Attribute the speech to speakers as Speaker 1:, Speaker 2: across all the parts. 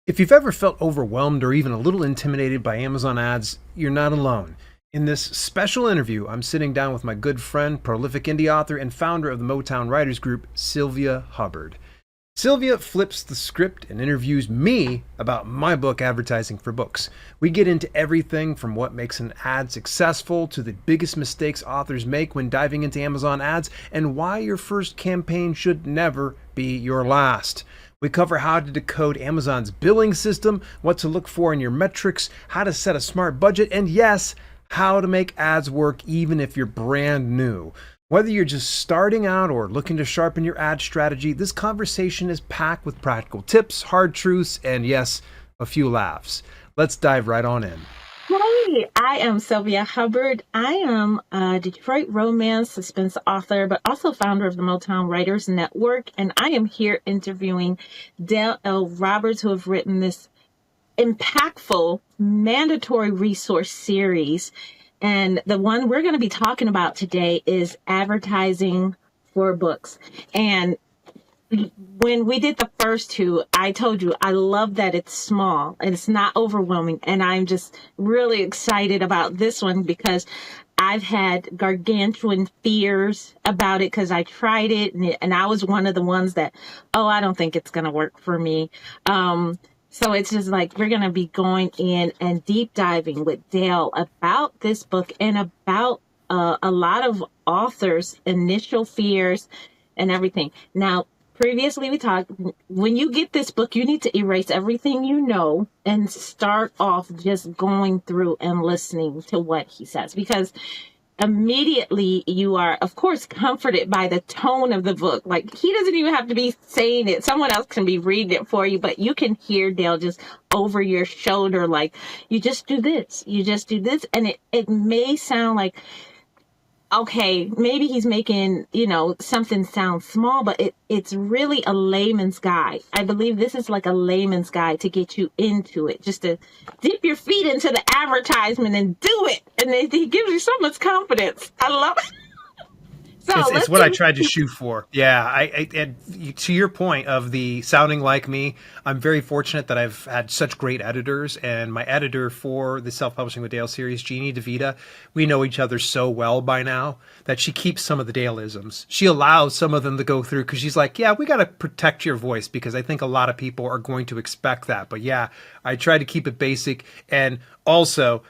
Speaker 1: If you've ever felt overwhelmed or even a little intimidated by Amazon ads, you're not alone. In this special interview, I'm sitting down with my good friend, prolific indie author, and founder of the Motown Writers Group, Sylvia Hubbard. Sylvia flips the script and interviews me about my book, Advertising for Books. We get into everything from what makes an ad successful to the biggest mistakes authors make when diving into Amazon ads and why your first campaign should never be your last. We cover how to decode Amazon's billing system, what to look for in your metrics, how to set a smart budget, and yes, how to make ads work even if you're brand new. Whether you're just starting out or looking to sharpen your ad strategy, this conversation is packed with practical tips, hard truths, and yes, a few laughs. Let's dive right on in.
Speaker 2: Hey, I am Sylvia Hubbard. I am a Detroit romance suspense author, but also founder of the Motown Writers Network. And I am here interviewing Dale L. Roberts, who have written this impactful mandatory resource series. And the one we're going to be talking about today is advertising for books. And when we did the first two, I told you I love that it's small and it's not overwhelming. And I'm just really excited about this one because I've had gargantuan fears about it because I tried it and I was one of the ones that, I don't think it's going to work for me. So it's just like we're going to be going in and deep diving with Dale about this book and about a lot of authors' initial fears and everything. Now, previously we talked, when you get this book, you need to erase everything you know and start off just going through and listening to what he says, because immediately you are, of course, comforted by the tone of the book. Like, he doesn't even have to be saying it. Someone else can be reading it for you, but you can hear Dale just over your shoulder, like, you just do this, you just do this. And it may sound like, okay, maybe he's making, something sound small, but it's really a layman's guide. I believe this is like a layman's guide to get you into it, just to dip your feet into the advertisement and do it. And he gives you so much confidence. I love it. So
Speaker 1: It's what I tried to shoot for. Yeah, to your point of the sounding like me, I'm very fortunate that I've had such great editors, and my editor for the Self-Publishing with Dale series, Jeannie DeVita, we know each other so well by now that she keeps some of the Dale-isms. She allows some of them to go through because she's like, yeah, we got to protect your voice because I think a lot of people are going to expect that. But yeah, I try to keep it basic. And also,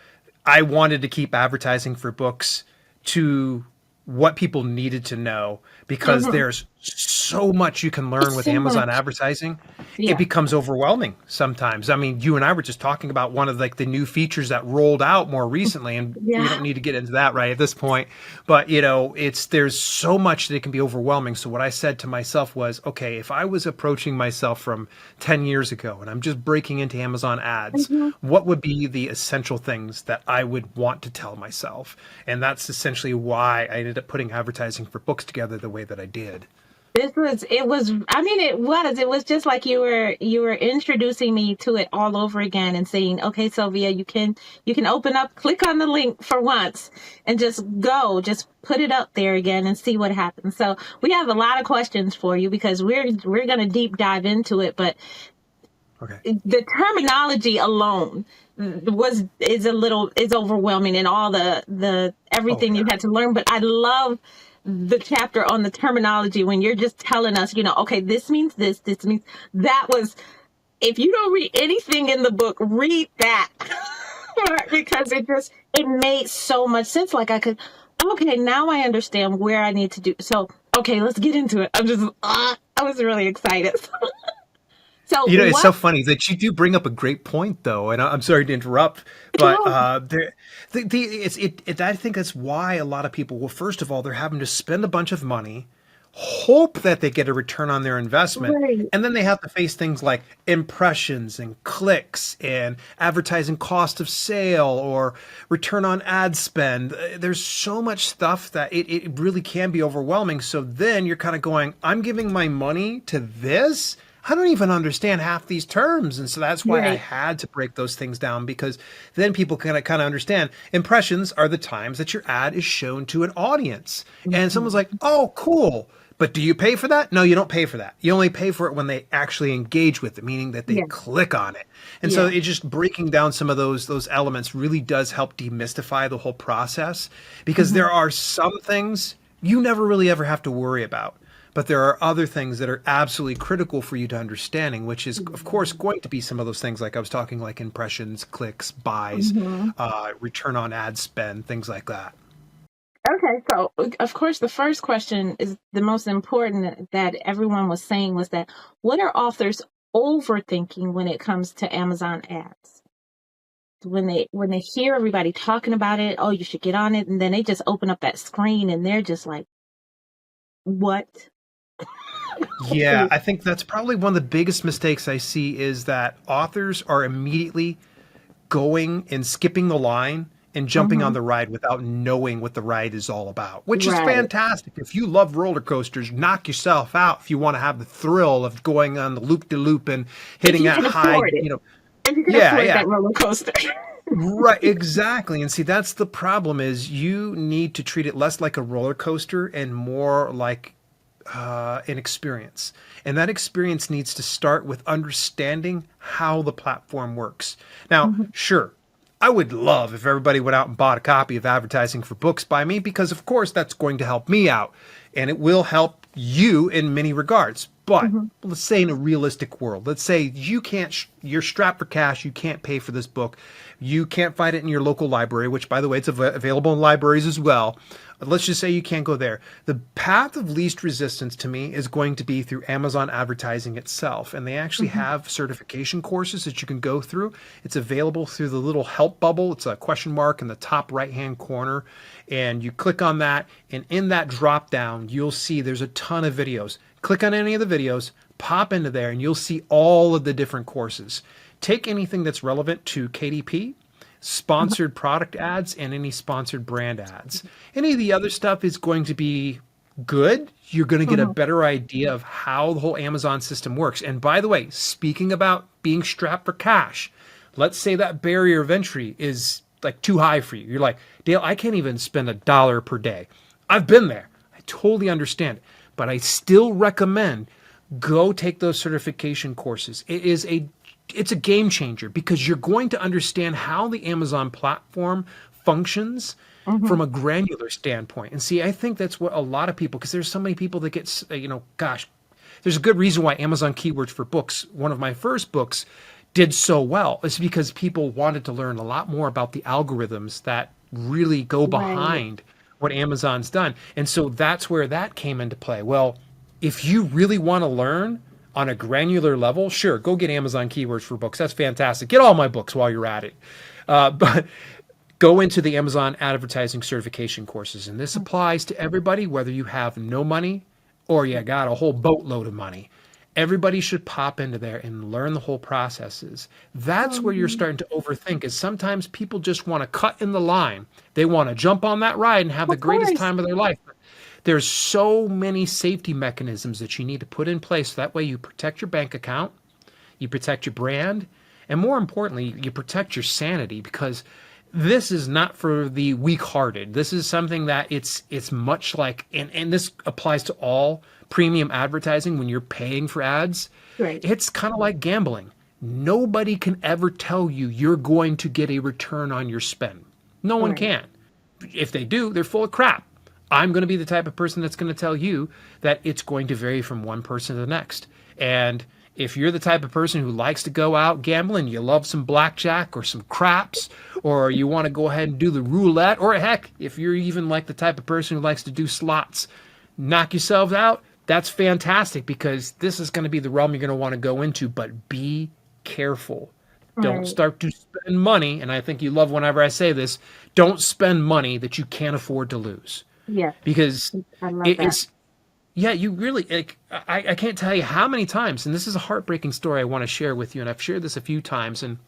Speaker 1: I wanted to keep advertising for books to what people needed to know because there's so much you can learn with Amazon advertising. Yeah. It becomes overwhelming sometimes. I mean, you and I were just talking about one of the new features that rolled out more recently, and we don't need to get into that right at this point. But there's so much that it can be overwhelming. So what I said to myself was, okay, if I was approaching myself from 10 years ago and I'm just breaking into Amazon ads, what would be the essential things that I would want to tell myself? And that's essentially why I ended up putting advertising for books together the way that I did.
Speaker 2: It was just like you were introducing me to it all over again and saying, okay, Sylvia, you can open up, click on the link for once and just put it up there again and see what happens. So we have a lot of questions for you because we're going to deep dive into it. But the terminology alone is overwhelming, and all the everything you had to learn. But I love the chapter on the terminology when you're just telling us, okay, this means this means that. If you don't read anything in the book, read that. Because it made so much sense. Like okay, now I understand where I need to do. So, okay, let's get into it. I was really excited. So
Speaker 1: it's so funny that you do bring up a great point, though, and I'm sorry to interrupt, but I think that's why a lot of people, well, first of all, they're having to spend a bunch of money, hope that they get a return on their investment, and then they have to face things like impressions and clicks and advertising cost of sale or return on ad spend. There's so much stuff that it really can be overwhelming. So then you're kind of going, I'm giving my money to this? I don't even understand half these terms. And so that's why I had to break those things down, because then people can kind of understand. Impressions are the times that your ad is shown to an audience. And someone's like, oh, cool. But do you pay for that? No, you don't pay for that. You only pay for it when they actually engage with it, meaning that they
Speaker 2: Yeah.
Speaker 1: click on it. And so
Speaker 2: Yeah.
Speaker 1: it just breaking down some of those elements really does help demystify the whole process, because
Speaker 2: Hmm.
Speaker 1: there are some things you never really ever have to worry about. But there are other things that are absolutely critical for you to understanding, which is, of course, going to be some of those things like I was talking, like impressions, clicks, buys,
Speaker 2: Hmm.
Speaker 1: return on ad spend, things like that.
Speaker 2: Okay, so of course, the first question is the most important that everyone was saying was that what are authors overthinking when it comes to Amazon ads? When they hear everybody talking about it, oh, you should get on it, and then they just open up that screen and they're just like, what?
Speaker 1: Yeah, I think that's probably one of the biggest mistakes I see is that authors are immediately going and skipping the line and jumping on
Speaker 2: Hmm.
Speaker 1: the ride without knowing what the ride is all about, which is
Speaker 2: Right.
Speaker 1: fantastic. If you love roller coasters, knock yourself out if you want to have the thrill of going on the loop de loop and
Speaker 2: If
Speaker 1: hitting
Speaker 2: you
Speaker 1: that
Speaker 2: can
Speaker 1: high,
Speaker 2: afford it. If you can
Speaker 1: yeah,
Speaker 2: afford
Speaker 1: yeah.
Speaker 2: that roller coaster.
Speaker 1: Right, exactly. And see, that's the problem is you need to treat it less like a roller coaster and more like an experience. And that experience needs to start with understanding how the platform works. Now,
Speaker 2: Mhm.
Speaker 1: sure, I would love if everybody went out and bought a copy of Advertising for Books by me, because, of course, that's going to help me out and it will help you in many regards. But
Speaker 2: Mhm.
Speaker 1: let's say in a realistic world, let's say you can't, you're strapped for cash, you can't pay for this book, you can't find it in your local library, which, by the way, it's available in libraries as well. Let's just say you can't go there. The path of least resistance to me is going to be through Amazon advertising itself. And they actually
Speaker 2: Mhm.
Speaker 1: have certification courses that you can go through. It's available through the little help bubble. It's a question mark in the top right hand corner. And you click on that. And in that drop down, you'll see there's a ton of videos. Click on any of the videos, pop into there, and you'll see all of the different courses. Take anything that's relevant to KDP, sponsored product ads, and any sponsored brand ads. Any of the other stuff is going to be good. You're going to get a
Speaker 2: Mhm.
Speaker 1: better idea of how the whole Amazon system works. And by the way, speaking about being strapped for cash, let's say that barrier of entry is like too high for you. You're like, Dale, I can't even spend $1 per day. I've been there. I totally understand it. But I still recommend go take those certification courses. It's a game changer because you're going to understand how the Amazon platform functions
Speaker 2: Mhm.
Speaker 1: from a granular standpoint. And see, I think that's what a lot of people, because there's so many people that get, gosh, there's a good reason why Amazon Keywords for Books, one of my first books, did so well. It's because people wanted to learn a lot more about the algorithms that really go
Speaker 2: Right.
Speaker 1: behind what Amazon's done. And so that's where that came into play. Well, if you really want to learn on a granular level, sure, go get Amazon Keywords for Books. That's fantastic. Get all my books while you're at it. But go into the Amazon advertising certification courses. And this applies to everybody, whether you have no money or you got a whole boatload of money. Everybody should pop into there and learn the whole processes. That's where you're
Speaker 2: Mhm.
Speaker 1: starting to overthink, is sometimes people just want to cut in the line. They want to jump on that ride and have the
Speaker 2: Of
Speaker 1: greatest
Speaker 2: course.
Speaker 1: time of their life. There's so many safety mechanisms that you need to put in place. So that way you protect your bank account, you protect your brand, and more importantly, you protect your sanity, because this is not for the weak-hearted. This is something that it's much like, and this applies to all premium advertising when you're paying for ads.
Speaker 2: Right.
Speaker 1: It's kind of like gambling. Nobody can ever tell you you're going to get a return on your spend. No one
Speaker 2: Right.
Speaker 1: can. If they do, they're full of crap. I'm going to be the type of person that's going to tell you that it's going to vary from one person to the next. And if you're the type of person who likes to go out gambling, you love some blackjack or some craps, or you want to go ahead and do the roulette, or heck, if you're even like the type of person who likes to do slots, knock yourselves out, that's fantastic, because this is going to be the realm you're going to want to go into. But be careful. Don't
Speaker 2: Right.
Speaker 1: start to spend money, and I think you love whenever I say this, don't spend money that you can't afford to lose,
Speaker 2: Yes.
Speaker 1: because
Speaker 2: I love
Speaker 1: it,
Speaker 2: that.
Speaker 1: it's yeah, you really like, I can't tell you how many times, and this is a heartbreaking story I want to share with you, and I've shared this a few times, and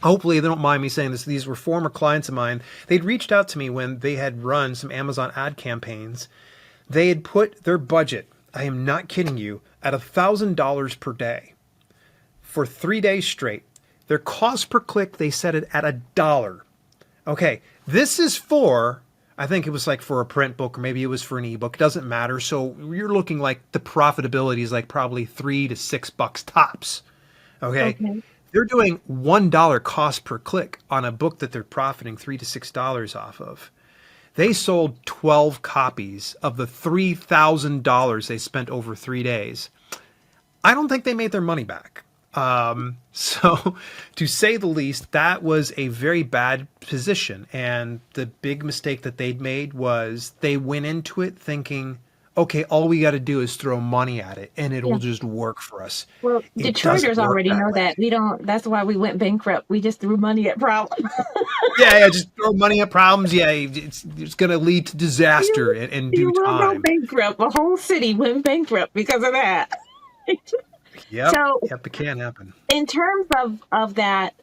Speaker 1: hopefully they don't mind me saying this. These were former clients of mine. They'd reached out to me when they had run some Amazon ad campaigns. They had put their budget, I am not kidding you, at $1,000 per day for 3 days straight. Their cost per click, they set it at $1. Okay, this is for I think it was like for a print book, or maybe it was for an ebook. It doesn't matter. So you're looking like the profitability is like probably $3 to $6 tops. Okay.
Speaker 2: Okay.
Speaker 1: They're doing $1 cost per click on a book that they're profiting $3 to $6 off of. They sold 12 copies of the $3,000 they spent over 3 days. I don't think they made their money back. So, to say the least, that was a very bad position. And the big mistake that they'd made was they went into it thinking, okay, all we got to do is throw money at it and
Speaker 2: Yeah.
Speaker 1: it'll just work for us.
Speaker 2: Well,
Speaker 1: It doesn't
Speaker 2: Detroiters
Speaker 1: work
Speaker 2: already
Speaker 1: that
Speaker 2: know
Speaker 1: way.
Speaker 2: that. We don't, that's why we went bankrupt. We just threw money at problems.
Speaker 1: Yeah, just throw money at problems. Yeah, it's going to lead to disaster
Speaker 2: you,
Speaker 1: in due
Speaker 2: you will go
Speaker 1: time.
Speaker 2: bankrupt. A whole city went bankrupt because of that.
Speaker 1: Yep,
Speaker 2: So,
Speaker 1: yep, it can happen.
Speaker 2: in terms of that,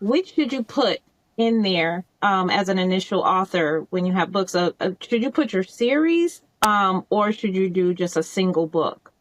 Speaker 2: which should you put in there as an initial author when you have books? Should you put your series, or should you do just a single book?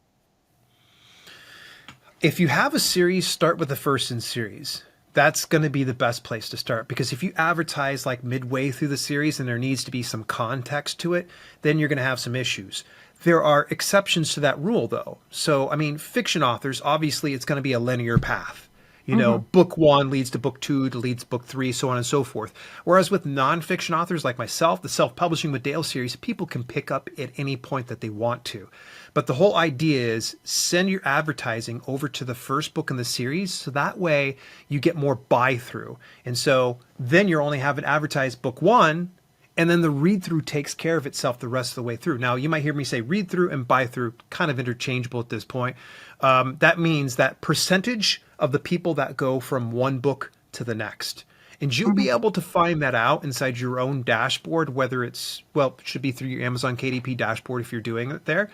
Speaker 1: If you have a series, start with the first in series. That's going to be the best place to start, because if you advertise like midway through the series and there needs to be some context to it, then you're going to have some issues. There are exceptions to that rule, though. So, I mean, fiction authors, obviously, it's going to be a linear path. You know,
Speaker 2: Hmm.
Speaker 1: book one leads to book two, to leads to book three, so on and so forth. Whereas with nonfiction authors like myself, the Self Publishing with Dale series, people can pick up at any point that they want to. But the whole idea is send your advertising over to the first book in the series, so that way you get more buy through. And so then you're only having advertised book one, and then the read through takes care of itself the rest of the way through. Now, you might hear me say read through and buy through, kind of interchangeable at this point. That means that percentage of the people that go from one book to the next. And you'll be
Speaker 2: Hmm.
Speaker 1: able to find that out inside your own dashboard, whether it's, well, it should be through your Amazon KDP dashboard if you're doing it there.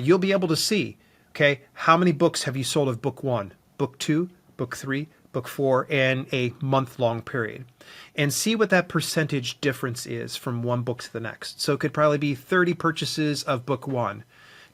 Speaker 1: You'll be able to see, okay, how many books have you sold of book one, book two, book three, book four in a month long period, and see what that percentage difference is from one book to the next. So it could probably be 30 purchases of book one,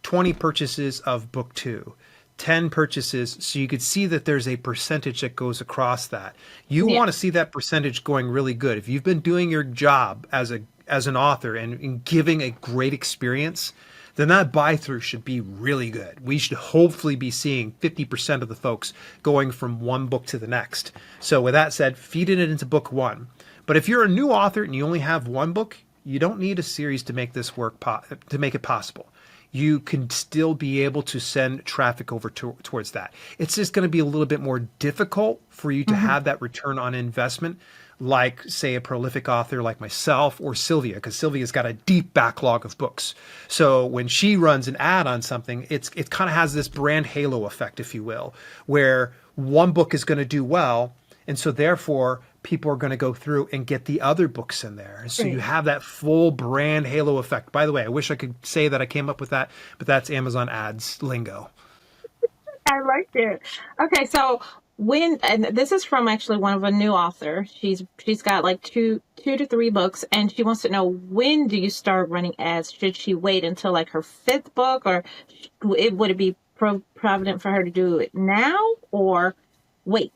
Speaker 1: 20 purchases of book two, 10 purchases. So you could see that there's a percentage that goes across that. You
Speaker 2: Yeah.
Speaker 1: want to see that percentage going really good. If you've been doing your job as an author and giving a great experience, then that buy through should be really good. We should hopefully be seeing 50% of the folks going from one book to the next. So, with that said, feed it into book one. But if you're a new author and you only have one book, you don't need a series to make this work, to make it possible. You can still be able to send traffic over towards that. It's just going to be a little bit more difficult for you to
Speaker 2: Hmm.
Speaker 1: have that return on investment, like, say, a prolific author like myself or Sylvia, because Sylvia's got a deep backlog of books. So when she runs an ad on something, it kind of has this brand halo effect, if you will, where one book is going to do well, and so therefore people are going to go through and get the other books in there. And so you
Speaker 2: Right.
Speaker 1: have that full brand halo effect. By the way, I wish I could say that I came up with that, but that's Amazon ads lingo.
Speaker 2: I like it. Okay, so when, and this is from actually one of a new author. She's got like two to three books, and she wants to know, when do you start running ads? Should she wait until like her fifth book, or would it be provident for her to do it now, or wait?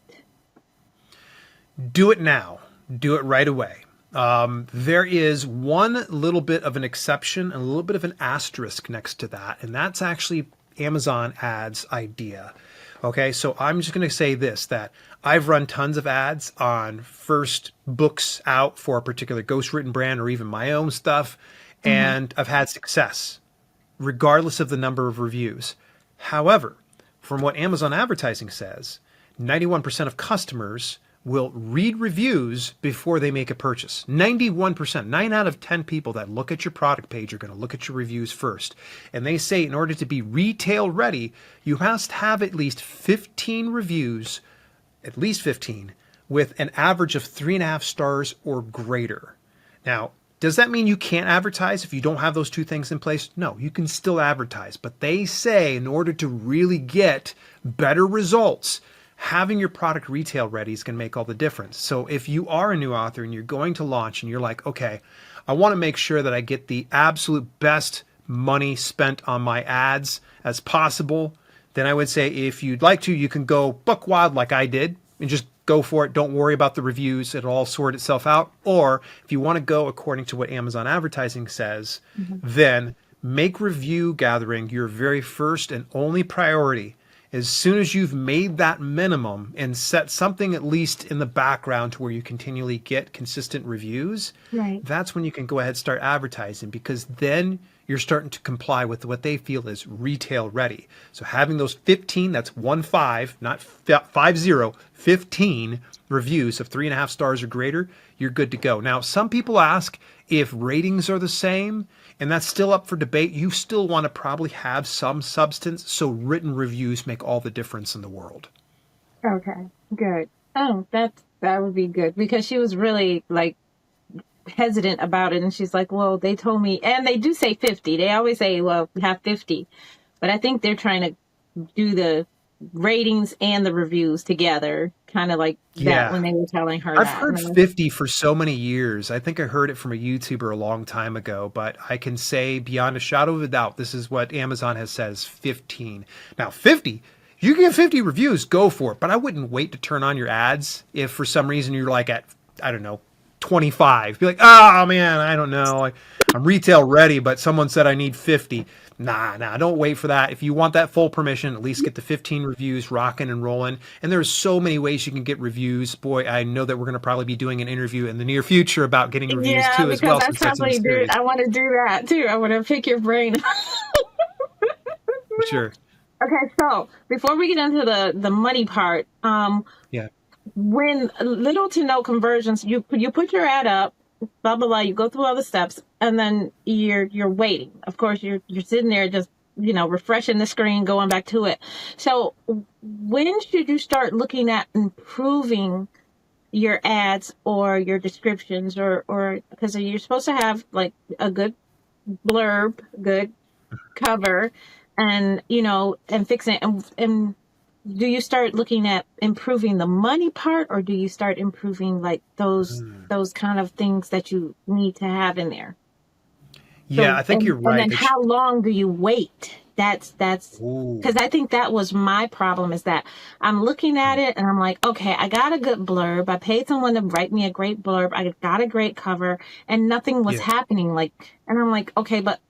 Speaker 1: Do it now. Do it right away. There is one little bit of an exception and a little bit of an asterisk next to that, and that's actually Amazon ads idea. Okay, so I'm just going to say this, that I've run tons of ads on first books out for a particular ghostwritten brand or even my own stuff,
Speaker 2: Hmm.
Speaker 1: and I've had success regardless of the number of reviews. However, from what Amazon advertising says, 91% of customers will read reviews before they make a purchase. 91%, 9 out of 10 people that look at your product page are going to look at your reviews first. And they say in order to be retail ready, you must have at least 15 reviews, at least 15, with an average of 3.5 stars or greater. Now, does that mean you can't advertise if you don't have those two things in place? No, you can still advertise. But they say in order to really get better results, having your product retail ready is going to make all the difference. So if you are a new author and you're going to launch and you're like, okay, I want to make sure that I get the absolute best money spent on my ads as possible, then I would say if you'd like to, you can go buck wild like I did and just go for it. Don't worry about the reviews. It'll all sort itself out. Or if you want to go according to what Amazon advertising says, then make review gathering your very first and only priority. As soon as you've made that minimum and set something at least in the background to where you continually get consistent reviews,
Speaker 2: Right.
Speaker 1: that's when you can go ahead and start advertising, because then you're starting to comply with what they feel is retail ready. So having those 15, that's 1-5, not 50, 15 reviews of 3.5 stars or greater, you're good to go. Now, some people ask if ratings are the same, and that's still up for debate. You still want to probably have some substance, so written reviews make all the difference in the world.
Speaker 2: Okay. Good. Oh, that would be good, because she was really like hesitant about it, and she's like, well, they told me, and they do say 50. They always say, well, we have 50. But I think they're trying to do the ratings and the reviews together, kind of like that,
Speaker 1: Yeah.
Speaker 2: when they were telling her
Speaker 1: I've
Speaker 2: that.
Speaker 1: heard 50 for so many years. I think I heard it from a YouTuber a long time ago, but I can say beyond a shadow of a doubt, this is what Amazon has said is 15. Now, 50, you can get 50 reviews, go for it. But I wouldn't wait to turn on your ads if for some reason you're like at, I don't know, 25. Be like, oh man, I don't know. I'm retail ready, but someone said I need 50. Nah, don't wait for that. If you want that full permission, at least get the 15 reviews rocking and rolling. And there's so many ways you can get reviews. Boy, I know that we're going to probably be doing an interview in the near future about getting reviews
Speaker 2: Yeah,
Speaker 1: too, as
Speaker 2: because
Speaker 1: well,
Speaker 2: I
Speaker 1: since that's in the
Speaker 2: probably do.
Speaker 1: series.
Speaker 2: I want to do that too. I want to pick your brain.
Speaker 1: For sure.
Speaker 2: Okay, so before we get into the money part,
Speaker 1: Yeah.
Speaker 2: when little to no conversions, you put your ad up, blah blah blah. You go through all the steps, and then you're waiting. Of course, you're sitting there just refreshing the screen, going back to it. So when should you start looking at improving your ads or your descriptions, or because you're supposed to have like a good blurb, good cover, and and fixing it, and do you start looking at improving the money part, or do you start improving like those kind of things that you need to have in there?
Speaker 1: Yeah,
Speaker 2: So,
Speaker 1: I think you're
Speaker 2: and
Speaker 1: right.
Speaker 2: then how long do you wait? That's
Speaker 1: Ooh,
Speaker 2: because I think that was my problem, is that I'm looking at it and I'm like, okay, I got a good blurb. I paid someone to write me a great blurb. I got a great cover, and nothing was
Speaker 1: yeah.
Speaker 2: happening. Like, and I'm like, okay, but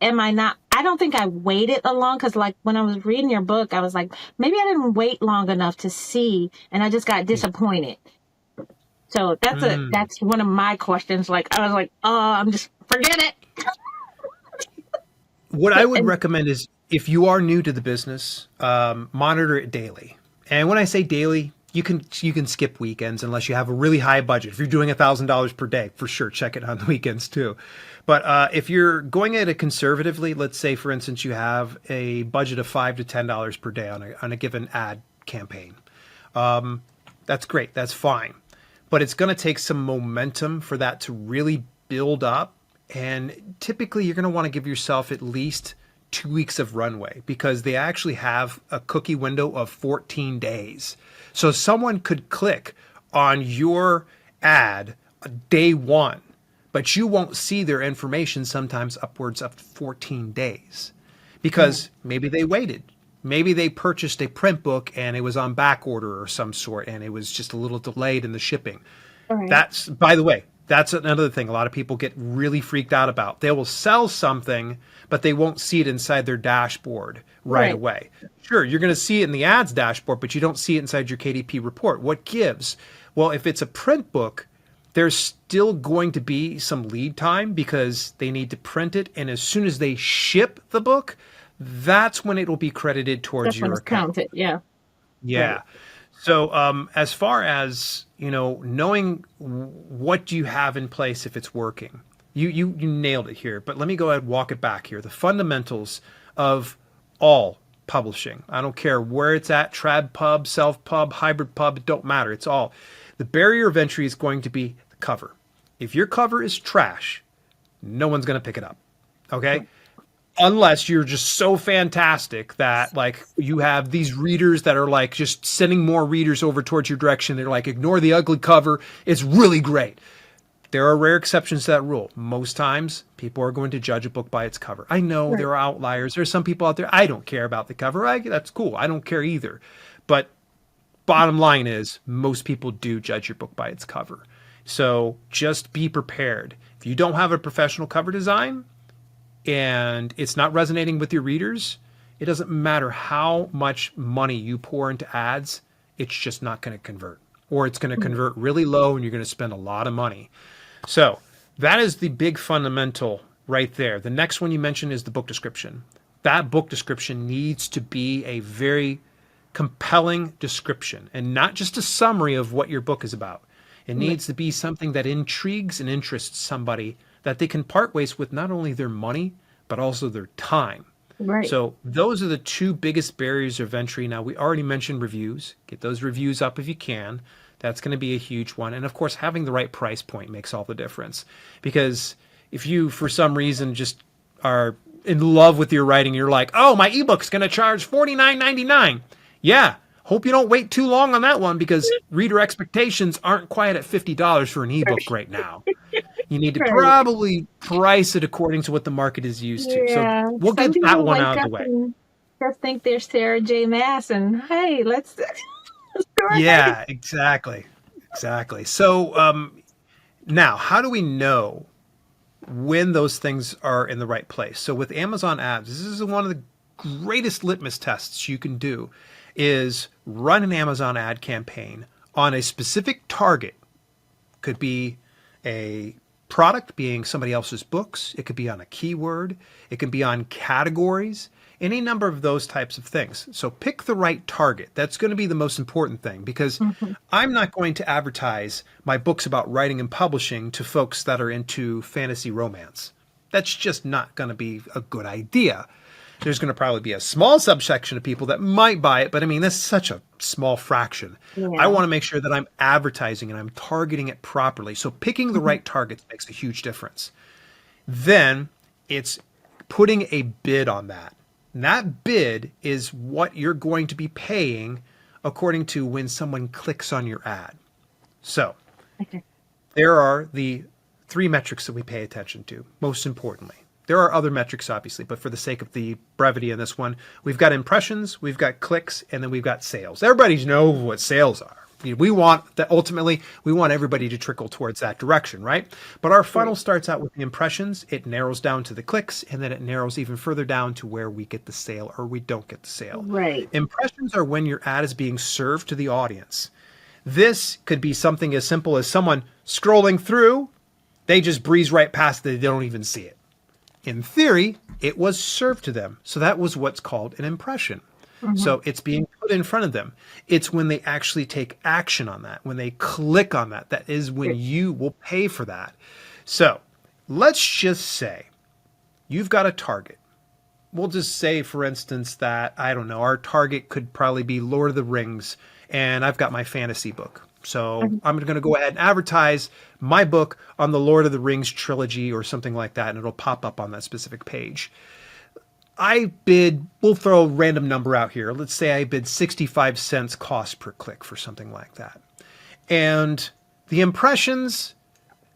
Speaker 2: am I not? I don't think I waited a long, because like when I was reading your book, I was like, maybe I didn't wait long enough to see, and I just got
Speaker 1: Yeah.
Speaker 2: disappointed. So
Speaker 1: Mm.
Speaker 2: that's one of my questions. Like I was like, oh, I'm just forget it.
Speaker 1: What
Speaker 2: So,
Speaker 1: I would
Speaker 2: and
Speaker 1: recommend is, if you are new to the business, monitor it daily. And when I say daily, you can skip weekends unless you have a really high budget. If you're doing $1,000 per day, for sure, check it on the weekends too. But if you're going at it conservatively, let's say for instance you have a budget of $5 to $10 per day on a given ad campaign. That's great. That's fine. But it's going to take some momentum for that to really build up. And typically, you're going to want to give yourself at least 2 weeks of runway, because they actually have a cookie window of 14 days. So someone could click on your ad day one, but you won't see their information sometimes upwards of 14 days,
Speaker 2: yeah,
Speaker 1: because maybe they waited. Maybe they purchased a print book and it was on back order or some sort, and it was just a little delayed in the shipping.
Speaker 2: all right,
Speaker 1: That's, by the way, that's another thing a lot of people get really freaked out about. They will sell something, but they won't see it inside their dashboard right
Speaker 2: right.
Speaker 1: away. Sure, you're going to see it in the ads dashboard, but you don't see it inside your KDP report. What gives? Well, if it's a print book, there's still going to be some lead time because they need to print it. And as soon as they ship the book, that's when it will be credited towards
Speaker 2: That's when
Speaker 1: your
Speaker 2: it's
Speaker 1: account.
Speaker 2: counted. Yeah, right.
Speaker 1: Yeah. So, as far as knowing what you have in place, if it's working, you nailed it here. But let me go ahead and walk it back here. The fundamentals of all publishing. I don't care where it's at, trad pub, self pub, hybrid pub, it don't matter. It's all. The barrier of entry is going to be the cover. If your cover is trash, no one's going to pick it up. Okay? Unless you're just so fantastic that like you have these readers that are like just sending more readers over towards your direction. They're like, ignore the ugly cover. It's really great. There are rare exceptions to that rule. Most times people are going to judge a book by its cover. I know
Speaker 2: Right.
Speaker 1: there are outliers. There's some people out there, I don't care about the cover. That's cool. I don't care either. But bottom line is most people do judge your book by its cover. So just be prepared. If you don't have a professional cover design and it's not resonating with your readers, it doesn't matter how much money you pour into ads, it's just not going to convert. Or it's going to convert really low and you're going to spend a lot of money. So that is the big fundamental right there. The next one you mentioned is the book description. That book description needs to be a very compelling description and not just a summary of what your book is about. It needs to be something that intrigues and interests somebody that they can part ways with not only their money, but also their time.
Speaker 2: Right.
Speaker 1: So those are the two biggest barriers of entry. Now, we already mentioned reviews. Get those reviews up if you can. That's going to be a huge one. And of course, having the right price point makes all the difference. Because if you, for some reason, just are in love with your writing, you're like, oh, my ebook's going to charge $49.99. Yeah. Hope you don't wait too long on that one because reader expectations aren't quite at $50 for an ebook right now. You need to probably price it according to what the market is used to.
Speaker 2: Yeah.
Speaker 1: So we'll
Speaker 2: Some
Speaker 1: get that
Speaker 2: people
Speaker 1: one
Speaker 2: wake
Speaker 1: out of the
Speaker 2: up
Speaker 1: way.
Speaker 2: and just think they're Sarah J. Maas and hey, let's go
Speaker 1: Yeah, exactly. Exactly. So now, how do we know when those things are in the right place? So with Amazon ads, this is one of the greatest litmus tests you can do is run an Amazon ad campaign on a specific target. Could be a product being somebody else's books. It could be on a keyword. It can be on categories, any number of those types of things. So pick the right target. That's going to be the most important thing because I'm not going to advertise my books about writing and publishing to folks that are into fantasy romance. That's just not going to be a good idea. There's going to probably be a small subsection of people that might buy it, but I mean, that's such a small fraction.
Speaker 2: Yeah.
Speaker 1: I want to make sure that I'm advertising and I'm targeting it properly. So picking the right targets makes a huge difference. Then it's putting a bid on that. And that bid is what you're going to be paying according to when someone clicks on your ad. So there are the 3 metrics that we pay attention to, most importantly. There are other metrics, obviously, but for the sake of the brevity in this one, we've got impressions, we've got clicks, and then we've got sales. Everybody knows what sales are. We want that ultimately, we want everybody to trickle towards that direction, right? But our funnel starts out with the impressions, it narrows down to the clicks, and then it narrows even further down to where we get the sale or we don't get the sale.
Speaker 2: Right.
Speaker 1: Impressions are when your ad is being served to the audience. This could be something as simple as someone scrolling through, they just breeze right past it, they don't even see it. In theory, it was served to them. So that was what's called an impression. So it's being put in front of them. It's when they actually take action on that, when they click on that, that is when you will pay for that. So let's just say you've got a target. We'll just say, for instance, that, I don't know, our target could probably be Lord of the Rings, and I've got my fantasy book. So I'm going to go ahead and advertise my book on the Lord of the Rings trilogy or something like that, and it'll pop up on that specific page. I bid, we'll throw a random number out here. Let's say I bid 65 cents cost per click for something like that. And the impressions,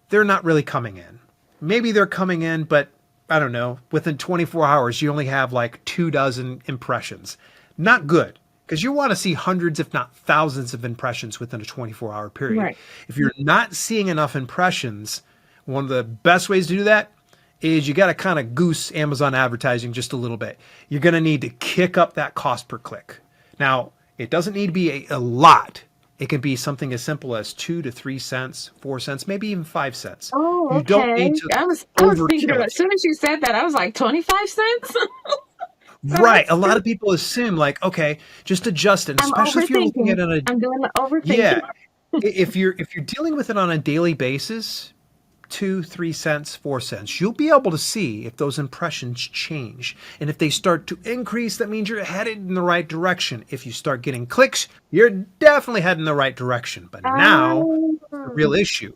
Speaker 1: they're not really coming in. Maybe they're coming in, but I don't know, within 24 hours, you only have like 24 impressions. Not good. Because you want to see hundreds, if not thousands of impressions within a 24-hour period.
Speaker 2: Right.
Speaker 1: If you're not seeing enough impressions, one of the best ways to do that is you got to kind of goose Amazon advertising just a little bit. You're going to need to kick up that cost per click. Now, it doesn't need to be a lot. It can be something as simple as 2 to 3 cents, 4 cents, maybe even 5 cents.
Speaker 2: Oh, okay.
Speaker 1: You don't need to
Speaker 2: I was thinking,
Speaker 1: overkill it.
Speaker 2: as soon as you said that, I was like, 25 cents?
Speaker 1: Right. A lot of people assume like, okay, just adjust it,
Speaker 2: I'm
Speaker 1: especially if you're looking at it on a
Speaker 2: I'm doing the overthinking.
Speaker 1: yeah. If you're dealing with it on a daily basis, 2, 3 cents, 4 cents, you'll be able to see if those impressions change. And if they start to increase, that means you're headed in the right direction. If you start getting clicks, you're definitely heading in the right direction. But now, the real issue.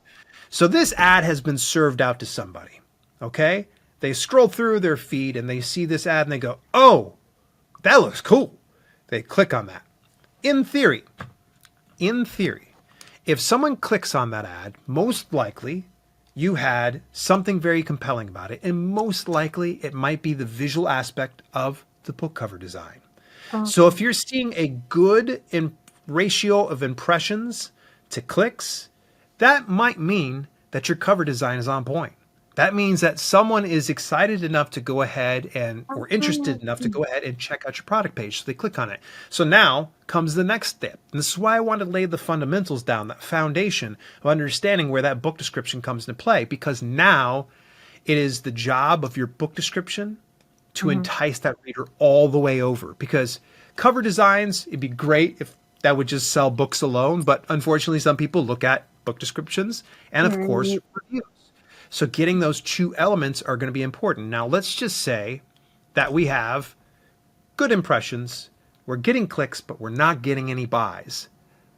Speaker 1: So this ad has been served out to somebody. Okay? They scroll through their feed and they see this ad and they go, oh, that looks cool. They click on that. In theory, if someone clicks on that ad, most likely you had something very compelling about it. And most likely it might be the visual aspect of the book cover design. So if you're seeing a good ratio of impressions to clicks, that might mean that your cover design is on point. That means that someone is excited enough to go ahead and, or interested enough to go ahead and check out your product page. So they click on it. So now comes the next step. And this is why I want to lay the fundamentals down, that foundation of understanding where that book description comes into play, because now it is the job of your book description to entice that reader all the way over. Because cover designs, it'd be great if that would just sell books alone. But unfortunately, some people look at book descriptions and, of course, reviews. So getting those two elements are going to be important. Now, let's just say that we have good impressions, we're getting clicks, but we're not getting any buys.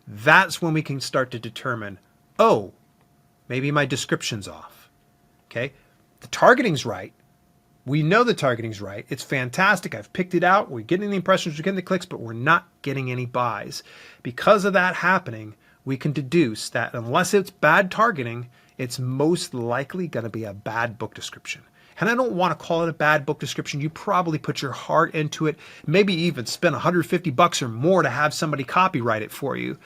Speaker 1: That's when we can start to determine, oh, maybe my description's off. Okay, the targeting's right. We know the targeting's right. It's fantastic. I've picked it out. We're getting the impressions, we're getting the clicks, but we're not getting any buys. Because of that happening, we can deduce that unless it's bad targeting, it's most likely going to be a bad book description. And I don't want to call it a bad book description. You probably put your heart into it, maybe even spend $150 or more to have somebody copyright it for you.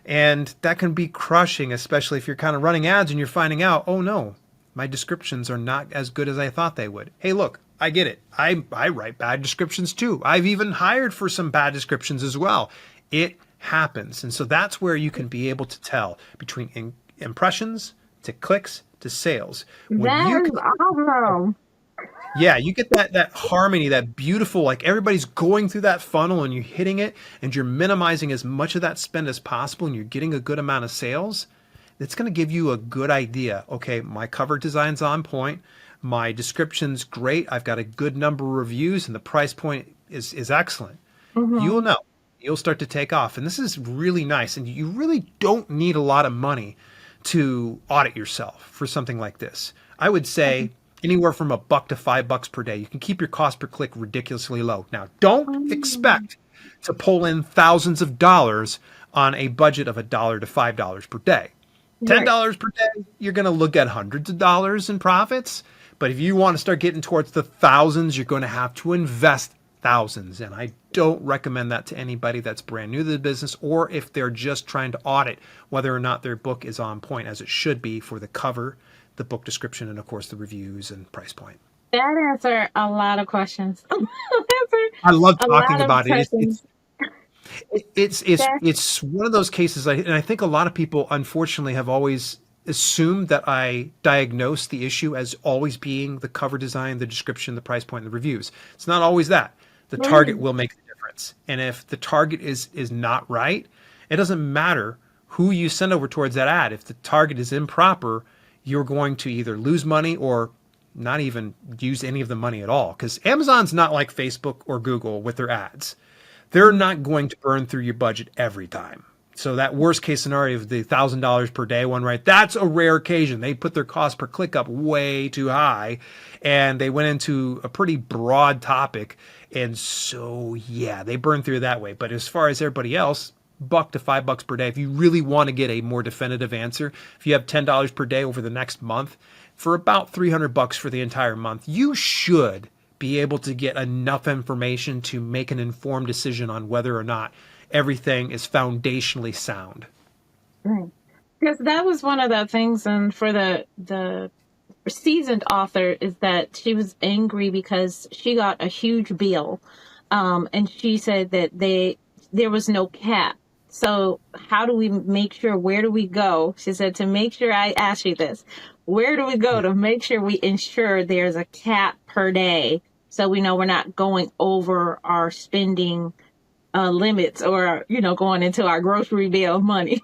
Speaker 1: And that can be crushing, especially if you're kind of running ads and you're finding out, oh no, my descriptions are not as good as I thought they would. Hey, look, I get it. I write bad descriptions too. I've even hired for some bad descriptions as well. It happens. And so that's where you can be able to tell between impressions to clicks to sales.
Speaker 2: That is awesome.
Speaker 1: Yeah, you get that harmony, that beautiful, like everybody's going through that funnel and you're hitting it and you're minimizing as much of that spend as possible and you're getting a good amount of sales. It's going to give you a good idea. Okay, my cover design's on point. My description's great. I've got a good number of reviews and the price point is excellent. You'll know. You'll start to take off. And this is really nice. And you really don't need a lot of money to audit yourself for something like this. I would say anywhere from $1 to $5 per day. You can keep your cost per click ridiculously low. Now, don't expect to pull in thousands of dollars on a budget of $1 to $5 per day. $10 per day, you're going to look at hundreds of dollars in profits. But if you want to start getting towards the thousands, you're going to have to invest thousands. And I don't recommend that to anybody that's brand new to the business or if they're just trying to audit whether or not their book is on point as it should be for the cover, the book description, and of course the reviews and price point.
Speaker 2: That answered a lot of questions.
Speaker 1: I love talking about it. It's one of those cases, and I think a lot of people unfortunately have always assumed that I diagnose the issue as always being the cover design, the description, the price point, and the reviews. It's not always that. The target will make the difference. And if the target is not right, it doesn't matter who you send over towards that ad. If the target is improper, you're going to either lose money or not even use any of the money at all. Because Amazon's not like Facebook or Google with their ads. They're not going to burn through your budget every time. So that worst case scenario of the $1,000 per day one, right? That's a rare occasion. They put their cost per click up way too high and they went into a pretty broad topic. And so, yeah, they burn through that way. But as far as everybody else, $1 to $5 per day. If you really want to get a more definitive answer, if you have $10 per day over the next month for about $300 for the entire month, you should be able to get enough information to make an informed decision on whether or not everything is foundationally sound.
Speaker 2: Right. Because that was one of the things, and for the seasoned author is that she was angry because she got a huge bill, and she said that there was no cap. So how do we make sure? Where do we go? She said to make sure. I asked you this: where do we go to make sure we ensure there's a cap per day, so we know we're not going over our spending limits or going into our grocery bill money.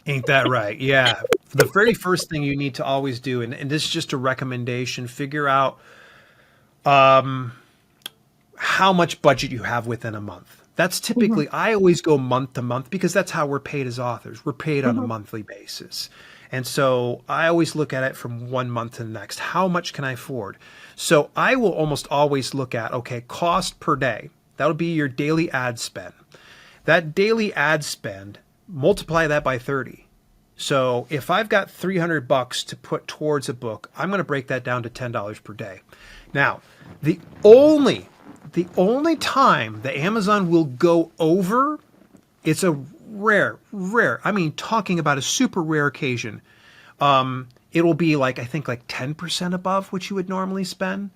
Speaker 1: Ain't that right? Yeah. The very first thing you need to always do, and this is just a recommendation, figure out how much budget you have within a month. That's typically, I always go month to month because that's how we're paid as authors. We're paid on a monthly basis. And so I always look at it from 1 month to the next. How much can I afford? So I will almost always look at, okay, cost per day. That'll be your daily ad spend. That daily ad spend, multiply that by 30. So if I've got $300 to put towards a book, I'm going to break that down to $10 per day. Now, the only time that Amazon will go over It's a rare, I mean, talking about a super rare occasion. It'll be like, I think like 10% above what you would normally spend,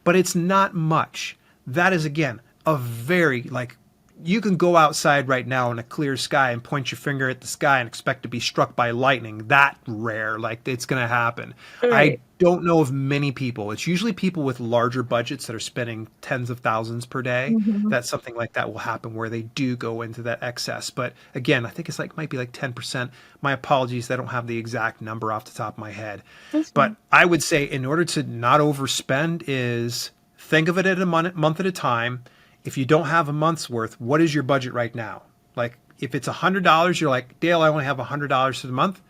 Speaker 1: but it's not much. That is, again, a very, like, you can go outside right now in a clear sky and point your finger at the sky and expect to be struck by lightning. That rare, like, it's going to happen. I
Speaker 2: Right.
Speaker 1: don't know of many people. It's usually people with larger budgets that are spending tens of thousands per day
Speaker 2: Hmm.
Speaker 1: that something like that will happen where they do go into that excess. But again, I think it's like might be like 10%. My apologies, I don't have the exact number off the top of my head.
Speaker 2: That's
Speaker 1: But
Speaker 2: fine.
Speaker 1: I would say in order to not overspend is think of it at a month at a time. If you don't have a month's worth, what is your budget right now? Like if it's $100, you're like, Dale, I only have $100 for the month.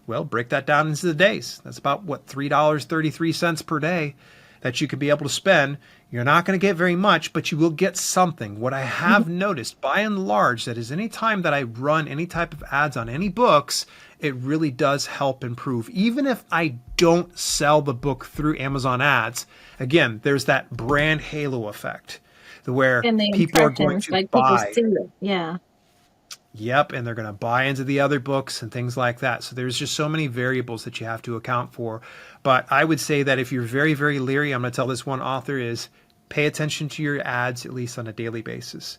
Speaker 1: Well, break that down into the days. That's about what, $3.33 per day that you could be able to spend. You're not going to get very much, but you will get something. What I have noticed by and large that is any time that I run any type of ads on any books, it really does help improve. Even if I don't sell the book through Amazon ads, again, there's that brand halo effect where
Speaker 2: And the
Speaker 1: people are going
Speaker 2: impressions,
Speaker 1: to
Speaker 2: like people
Speaker 1: buy.
Speaker 2: see it. Yeah.
Speaker 1: Yep, and they're going to buy into the other books and things like that. So there's just so many variables that you have to account for. But I would say that if you're very, very leery, I'm going to tell this one author is pay attention to your ads at least on a daily basis.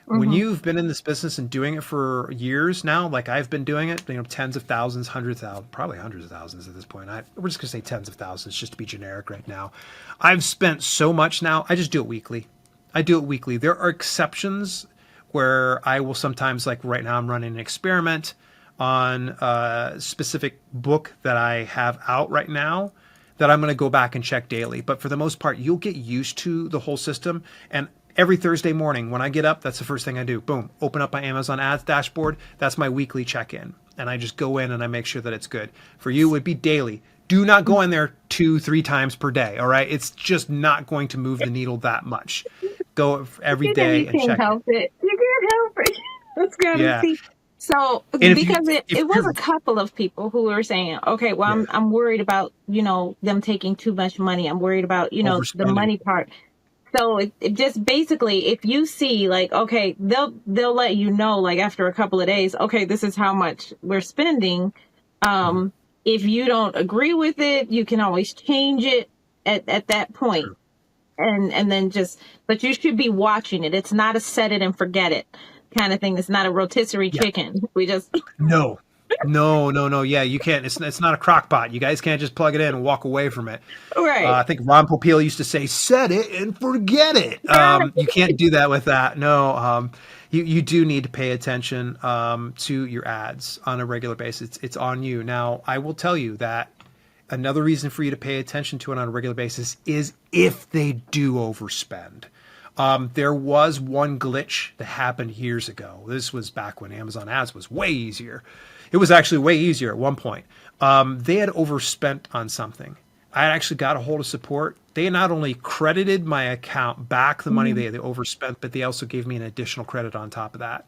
Speaker 1: When
Speaker 2: Hmm.
Speaker 1: you've been in this business and doing it for years now, like I've been doing it, tens of thousands, hundreds of thousands, probably hundreds of thousands at this point. We're just going to say tens of thousands just to be generic right now. I've spent so much now. I just do it weekly. I do it weekly. There are exceptions where I will sometimes, like right now, I'm running an experiment on a specific book that I have out right now that I'm going to go back and check daily. But for the most part, you'll get used to the whole system. And every Thursday morning when I get up, that's the first thing I do. Boom, open up my Amazon ads dashboard. That's my weekly check-in. And I just go in and I make sure that it's good. For you, it would be daily. Do not go in there 2-3 times per day. All right. It's just not going to move the needle that much. Go every
Speaker 2: You know, you
Speaker 1: day and
Speaker 2: can't
Speaker 1: check it.
Speaker 2: help it. You can't help it. That's gotta
Speaker 1: Yeah.
Speaker 2: see. So
Speaker 1: And
Speaker 2: because
Speaker 1: if
Speaker 2: it was
Speaker 1: you're,
Speaker 2: a couple of people who were saying, okay, well,
Speaker 1: yeah,
Speaker 2: I'm worried about, them taking too much money. I'm worried about, the
Speaker 1: overspending.
Speaker 2: money part. So it just basically, if you see like, okay, they'll let you know like after a couple of days, okay, this is how much we're spending.
Speaker 1: Mhm.
Speaker 2: If you don't agree with it, you can always change it at that point.
Speaker 1: True.
Speaker 2: And then just, but you should be watching it. It's not a set it and forget it kind of thing. It's not a rotisserie
Speaker 1: Yeah.
Speaker 2: chicken. We just
Speaker 1: No. No, no, no. Yeah, you can't. It's not a crock pot. You guys can't just plug it in and walk away from it.
Speaker 2: right.
Speaker 1: I think Ron Popeil used to say, "Set it and forget it."
Speaker 2: Got
Speaker 1: You can't do that with that. No, you do need to pay attention to your ads on a regular basis. It's on you. Now, I will tell you that another reason for you to pay attention to it on a regular basis is if they do overspend. There was one glitch that happened years ago. This was back when Amazon ads was way easier. It was actually way easier at one point. They had overspent on something. I actually got a hold of support. They not only credited my account back the money
Speaker 2: it.
Speaker 1: they overspent, but they also gave me an additional credit on top of that.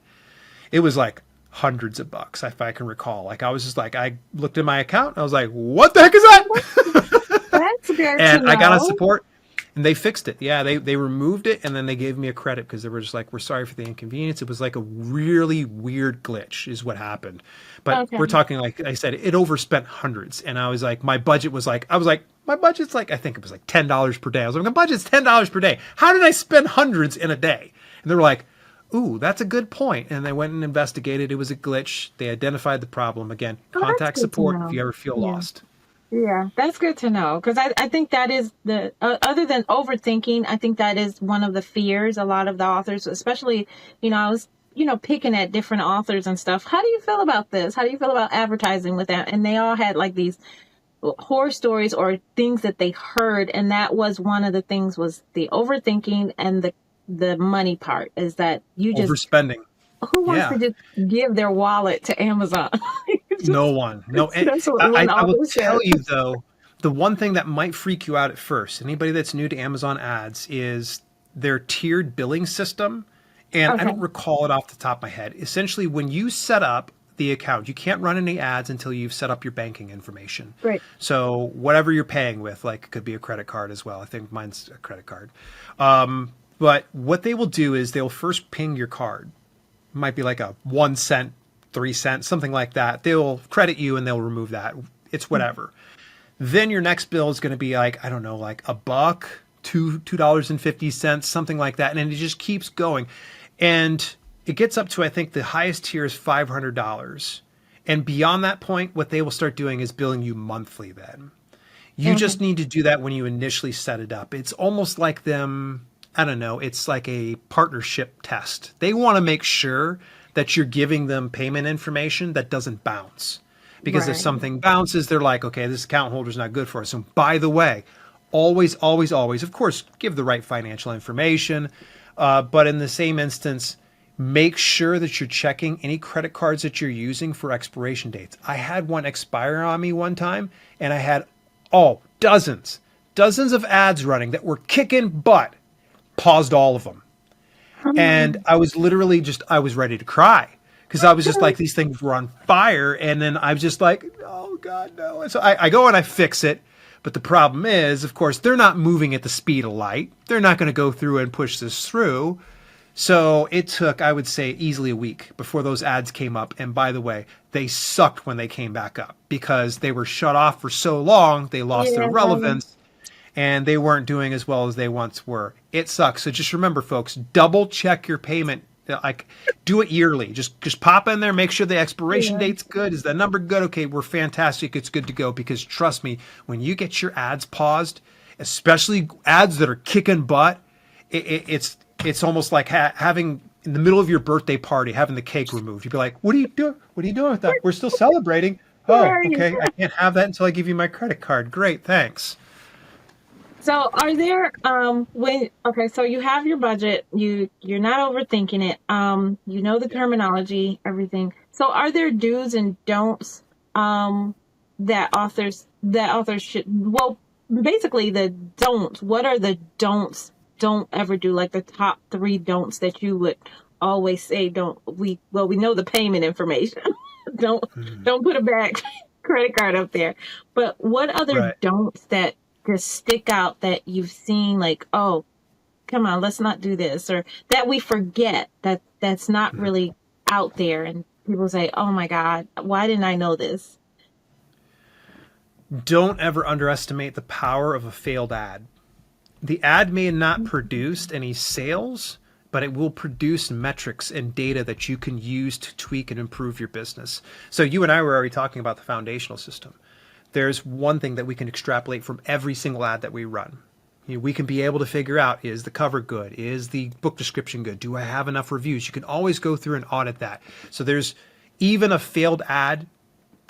Speaker 1: It was like hundreds of bucks, if I can recall. Like I was just like, I looked at my account, and I was like, what the heck is that?
Speaker 2: That's good to
Speaker 1: And I got on
Speaker 2: know.
Speaker 1: support and they fixed it. Yeah, they removed it and then they gave me a credit because they were just like, we're sorry for the inconvenience. It was like a really weird glitch is what happened. But
Speaker 2: Okay.
Speaker 1: we're talking, like I said, it overspent hundreds. And I was like, my budget was like, my budget's like, I think it was like $10 per day. I was like, my budget's $10 per day. How did I spend hundreds in a day? And they were like, ooh, that's a good point. And they went and investigated. It was a glitch. They identified the problem. Again,
Speaker 2: Well, that's
Speaker 1: contact
Speaker 2: good to
Speaker 1: support if
Speaker 2: know.
Speaker 1: you ever feel
Speaker 2: Yeah.
Speaker 1: lost.
Speaker 2: Yeah, that's good to know because I think that is the other than overthinking, I think that is one of the fears a lot of the authors, especially, I was, picking at different authors and stuff. How do you feel about this? How do you feel about advertising with that? And they all had like these horror stories or things that they heard, and that was one of the things was the overthinking and the money part is that you just
Speaker 1: Overspending.
Speaker 2: who wants
Speaker 1: Yeah.
Speaker 2: to just give their wallet to Amazon?
Speaker 1: No one. No. And
Speaker 2: That's what one
Speaker 1: I will
Speaker 2: author
Speaker 1: tell
Speaker 2: said.
Speaker 1: you though, the one thing that might freak you out at first, anybody that's new to Amazon ads, is their tiered billing system. And I
Speaker 2: Okay.
Speaker 1: don't recall it off the top of my head. Essentially, when you set up the account, you can't run any ads until you've set up your banking information.
Speaker 2: Great.
Speaker 1: So whatever you're paying with, like it could be a credit card as well. I think mine's a credit card. But what they will do is they'll first ping your card. might be like a 1 cent, 3 cents, something like that. They'll credit you and they'll remove that. It's whatever. Then your next bill is going to be like, I don't know, like a buck, $2.50, something like that. And it just keeps going. And it gets up to, I think the highest tier is $500. And beyond that point, what they will start doing is billing you monthly then. You just need to do that when you initially set it up. It's almost like them, I don't know, it's like a partnership test. They want to make sure that you're giving them payment information that doesn't bounce. Because if
Speaker 2: Right.
Speaker 1: something bounces, they're like, okay, this account holder is not good for us. So by the way, always, always, always, of course, give the right financial information. But in the same instance, make sure that you're checking any credit cards that you're using for expiration dates. I had one expire on me one time, and I had, dozens of ads running that were kicking butt. Paused all of them. And I was literally I was ready to cry because I was just like, these things were on fire. And then I was just like, oh God, no. And so I go and I fix it. But the problem is, of course, they're not moving at the speed of light. They're not going to go through and push this through. So it took, I would say, easily a week before those ads came up. And by the way, they sucked when they came back up because they were shut off for so long, they lost their
Speaker 2: Yeah.
Speaker 1: relevance and they weren't doing as well as they once were. It sucks. So just remember, folks, double check your payment. Like, do it yearly. Just pop in there, make sure the expiration
Speaker 2: Yeah.
Speaker 1: date's good. Is the number good? Okay, we're fantastic. It's good to go. Because trust me, when you get your ads paused, especially ads that are kicking butt, it's almost like having in the middle of your birthday party having the cake removed. You'd be like, "What are you doing? What are you doing with that? We're still celebrating." Oh,
Speaker 2: Right.
Speaker 1: okay. I can't have that until I give you my credit card. Great, thanks.
Speaker 2: So are there so you have your budget, you're not overthinking it, you know the terminology, everything. So are there do's and don'ts that authors should, well, basically the don'ts. What are the don'ts? Don't ever do, like the top three don'ts that you would always say. We know the payment information. don't don't put a bad credit card up there. But what other
Speaker 1: Right.
Speaker 2: don'ts that just stick out that you've seen, like, oh, come on, let's not do this, or that we forget that's not really out there, and people say, oh my God, why didn't I know this?
Speaker 1: Don't ever underestimate the power of a failed ad. The ad may not produce any sales, but it will produce metrics and data that you can use to tweak and improve your business. So you and I were already talking about the foundational system. There's one thing that we can extrapolate from every single ad that we run. We can be able to figure out, is the cover good? Is the book description good? Do I have enough reviews? You can always go through and audit that. So there's even a failed ad,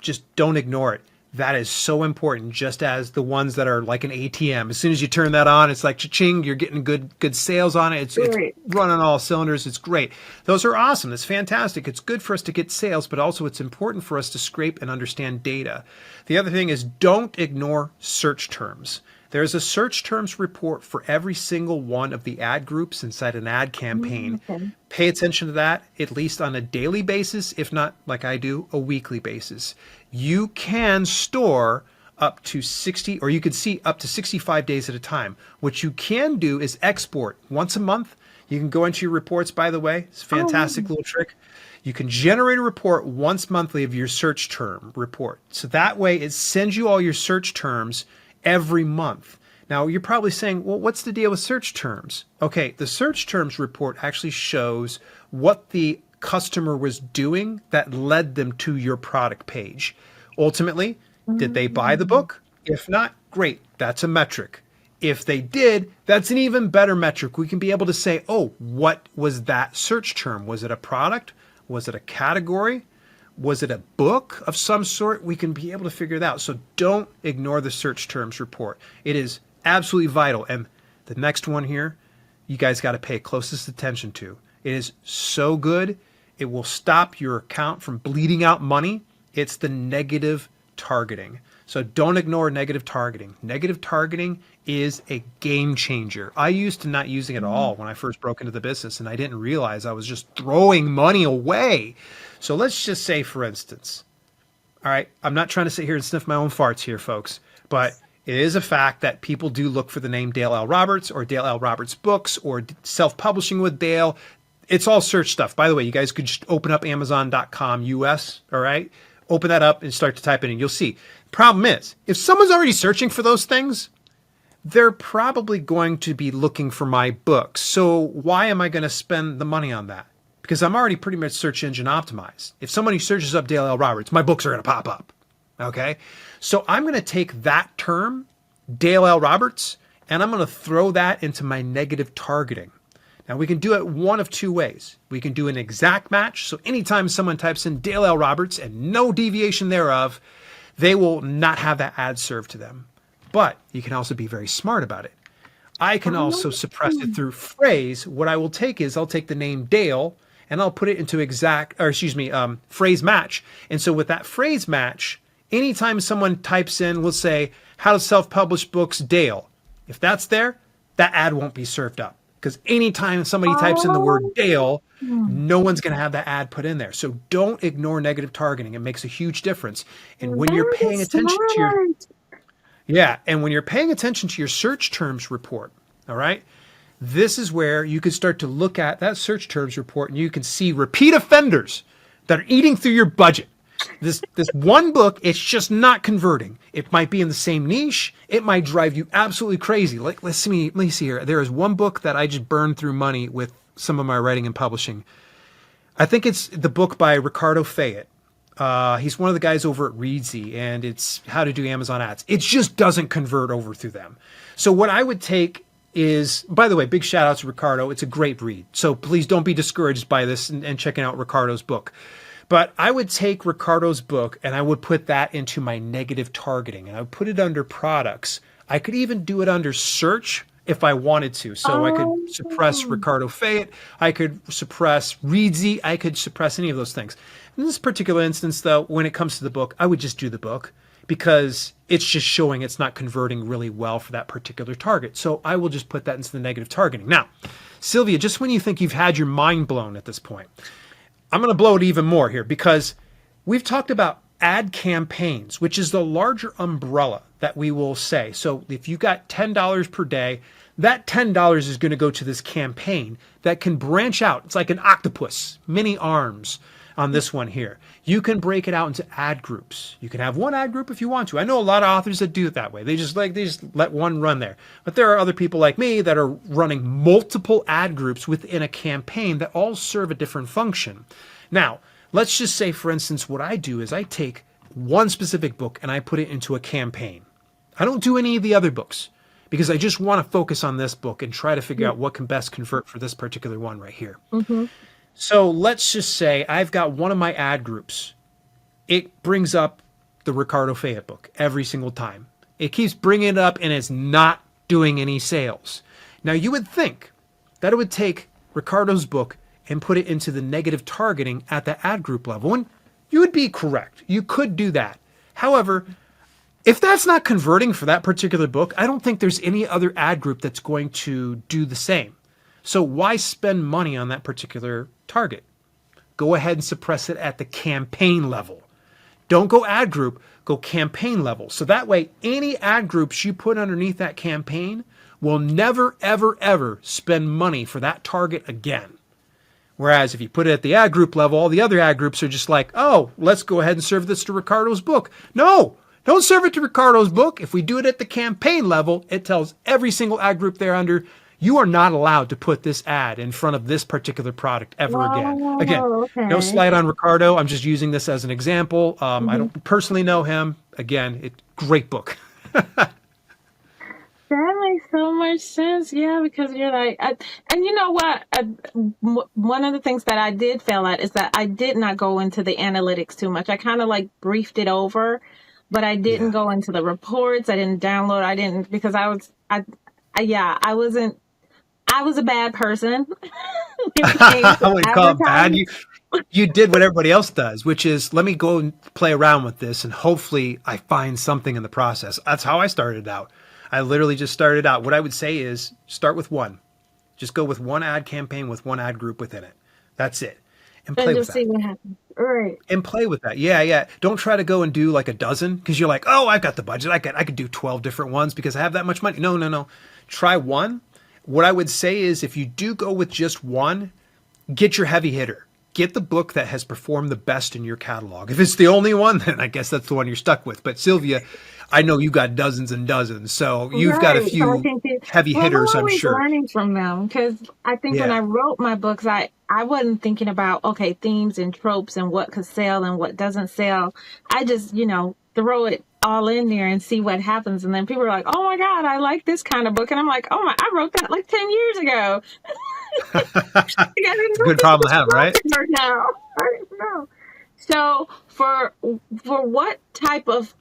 Speaker 1: just don't ignore it. That is so important, just as the ones that are like an ATM. As soon as you turn that on, it's like cha-ching, you're getting good sales on it. It's
Speaker 2: Right.
Speaker 1: running all cylinders. It's great. Those are awesome. It's fantastic. It's good for us to get sales, but also it's important for us to scrape and understand data. The other thing is, don't ignore search terms. There's a search terms report for every single one of the ad groups inside an ad campaign.
Speaker 2: Okay.
Speaker 1: Pay attention to that at least on a daily basis, if not, like I do, a weekly basis. You can store up to 60, or you can see up to 65 days at a time. What you can do is export once a month. You can go into your reports, by the way. It's a fantastic little trick. You can generate a report once monthly of your search term report. So that way it sends you all your search terms every month. Now, you're probably saying, well, what's the deal with search terms? Okay, the search terms report actually shows what the customer was doing that led them to your product page. Ultimately, did they buy the book? If not, great, that's a metric. If they did, that's an even better metric. We can be able to say, oh, what was that search term? Was it a product? Was it a category? Was it a book of some sort? We can be able to figure it out. So don't ignore the search terms report. It is absolutely vital. And the next one here, you guys got to pay closest attention to. It is so good. It will stop your account from bleeding out money. It's the negative targeting. So don't ignore negative targeting. Negative targeting is a game changer. I used to not using it at all when I first broke into the business, and I didn't realize I was just throwing money away. So let's just say, for instance, all right, I'm not trying to sit here and sniff my own farts here, folks, but it is a fact that people do look for the name Dale L. Roberts or Dale L. Roberts Books or self-publishing with Dale. It's all search stuff. By the way, you guys could just open up Amazon.com US, all right? Open that up and start to type it in. You'll see. Problem is, if someone's already searching for those things, they're probably going to be looking for my books. So why am I going to spend the money on that? Because I'm already pretty much search engine optimized. If somebody searches up Dale L. Roberts, my books are going to pop up. Okay? So I'm going to take that term, Dale L. Roberts, and I'm going to throw that into my negative targeting. Now, we can do it one of two ways. We can do an exact match. So anytime someone types in Dale L. Roberts and no deviation thereof, they will not have that ad served to them. But you can also be very smart about it. I can also suppress it through phrase. What I will take is I'll take the name Dale and I'll put it into phrase match. And so with that phrase match, anytime someone types in, we'll say, how to self-publish books, Dale. If that's there, that ad won't be served up. Because anytime somebody types in the word Dale, no one's going to have that ad put in there. So don't ignore negative targeting. It makes a huge difference. And when you're paying attention to when you're paying attention to your search terms report, all right, this is where you can start to look at that search terms report and you can see repeat offenders that are eating through your budget. This one book, it's just not converting. It might be in the same niche. It might drive you absolutely crazy. Like, let me see here. There is one book that I just burned through money with some of my writing and publishing. I think it's the book by Ricardo Fayette. He's one of the guys over at Readsy, and it's how to do Amazon ads. It just doesn't convert over through them. So what I would take is, by the way, big shout out to Ricardo. It's a great read. So please don't be discouraged by this and checking out Ricardo's book. But I would take Ricardo's book and I would put that into my negative targeting and I would put it under products. I could even do it under search if I wanted to. So I could suppress Ricardo Fayette. I could suppress Readsy. I could suppress any of those things. In this particular instance, though, when it comes to the book, I would just do the book because it's just showing it's not converting really well for that particular target. So I will just put that into the negative targeting. Now, Sylvia, just when you think you've had your mind blown at this point, I'm going to blow it even more here because we've talked about ad campaigns, which is the larger umbrella that we will say. So if you got $10 per day, that $10 is going to go to this campaign that can branch out. It's like an octopus, many arms on this one here. You can break it out into ad groups. You can have one ad group if you want to. I know a lot of authors that do it that way. They just let one run there. But there are other people like me that are running multiple ad groups within a campaign that all serve a different function. Now, let's just say, for instance, what I do is I take one specific book and I put it into a campaign. I don't do any of the other books because I just want to focus on this book and try to figure out what can best convert for this particular one right here. Mm-hmm. So let's just say I've got one of my ad groups. It brings up the Ricardo Fayette book every single time. It keeps bringing it up and it's not doing any sales. Now you would think that it would take Ricardo's book and put it into the negative targeting at the ad group level. And you would be correct. You could do that. However, if that's not converting for that particular book, I don't think there's any other ad group that's going to do the same. So why spend money on that particular target? Go ahead and suppress it at the campaign level. Don't go ad group, go campaign level. So that way, any ad groups you put underneath that campaign will never, ever, ever spend money for that target again. Whereas if you put it at the ad group level, all the other ad groups are just like, oh, let's go ahead and serve this to Ricardo's book. No, don't serve it to Ricardo's book. If we do it at the campaign level, it tells every single ad group there under, you are not allowed to put this ad in front of this particular product ever again. Again, no slight on Ricardo. I'm just using this as an example. I don't personally know him. Again, great book.
Speaker 2: That makes so much sense. Yeah, because you're like, and you know what? One of the things that I did fail at is that I did not go into the analytics too much. I kind of like briefed it over, but I didn't go into the reports. I didn't download. I didn't because I was a bad person.
Speaker 1: I wouldn't call it bad. You did what everybody else does, which is let me go and play around with this and hopefully I find something in the process. That's how I started out. I literally just started out. What I would say is start with one. Just go with one ad campaign with one ad group within it. That's it. And play with that. See what happens. All right. And play with that. Yeah. Don't try to go and do like a dozen because you're like, oh, I've got the budget. I could do 12 different ones because I have that much money. No. Try one. What I would say is if you do go with just one, get your heavy hitter. Get the book that has performed the best in your catalog. If it's the only one, then I guess that's the one you're stuck with. But Sylvia, I know you got dozens and dozens, so you've got a
Speaker 2: Right. So I
Speaker 1: few
Speaker 2: think that,
Speaker 1: heavy
Speaker 2: well, I'm
Speaker 1: hitters, I'm
Speaker 2: always
Speaker 1: sure.
Speaker 2: learning from them because I think when
Speaker 1: Yeah.
Speaker 2: I wrote my books, I wasn't thinking about, okay, themes and tropes and what could sell and what doesn't sell. I just, throw it all in there and see what happens. And then people are like, oh my God, I like this kind of book. And I'm like, oh my, I wrote that like 10 years ago. I got
Speaker 1: It's
Speaker 2: to
Speaker 1: a
Speaker 2: know
Speaker 1: good
Speaker 2: this
Speaker 1: problem
Speaker 2: was
Speaker 1: to have, right?
Speaker 2: popular now. I don't know. So for what type of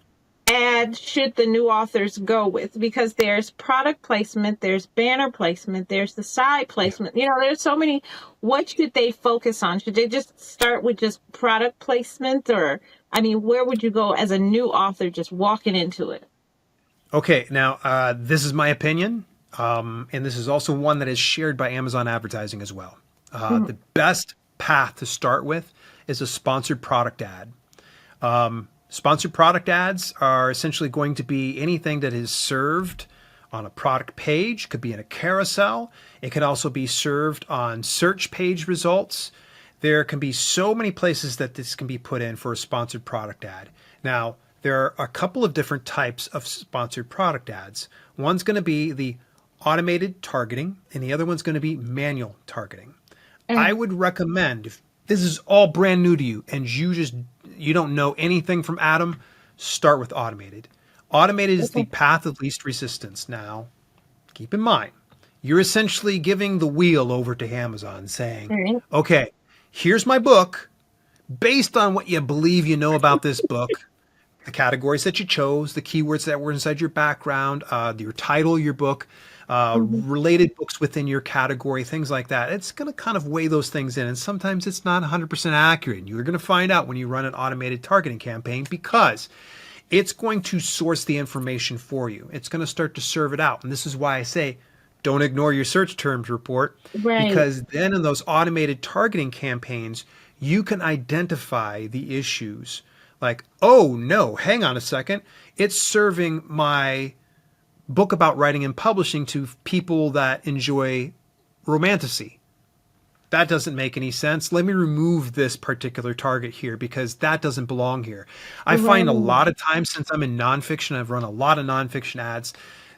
Speaker 2: ad should the new authors go with? Because there's product placement, there's banner placement, there's the side
Speaker 1: Yeah.
Speaker 2: placement. There's so many. What should they focus on? Should they just start with just product placement, or where would you go as a new author just walking into it?
Speaker 1: Okay, now this is my opinion, and this is also one that is shared by Amazon Advertising as well.
Speaker 2: Mhm.
Speaker 1: The best path to start with is a sponsored product ad. Sponsored product ads are essentially going to be anything that is served on a product page, could be in a carousel. It can also be served on search page results. There can be so many places that this can be put in for a sponsored product ad. Now, there are a couple of different types of sponsored product ads. One's going to be the automated targeting, and the other one's going to be manual targeting. I
Speaker 2: Mm.
Speaker 1: would recommend, if this is all brand new to you and you don't know anything from Adam, start with automated. Automated is the
Speaker 2: Okay.
Speaker 1: path of least resistance. Now, keep in mind, you're essentially giving the wheel over to Amazon saying,
Speaker 2: All right.
Speaker 1: okay, here's my book. Based on what you believe you know about this book, the categories that you chose, the keywords that were inside your background, your title, your book,
Speaker 2: Mhm.
Speaker 1: related books within your category, things like that. It's going to kind of weigh those things in. And sometimes it's not 100% accurate. You're going to find out when you run an automated targeting campaign because it's going to source the information for you. It's going to start to serve it out. And this is why I say, don't ignore your search terms report,
Speaker 2: Right.
Speaker 1: because then in those automated targeting campaigns, you can identify the issues like, oh no, hang on a second. It's serving my book about writing and publishing to people that enjoy romantasy. That doesn't make any sense. Let me remove this particular target here because that doesn't belong here. I find a
Speaker 2: Right.
Speaker 1: lot of times since I'm in nonfiction, I've run a lot of nonfiction ads.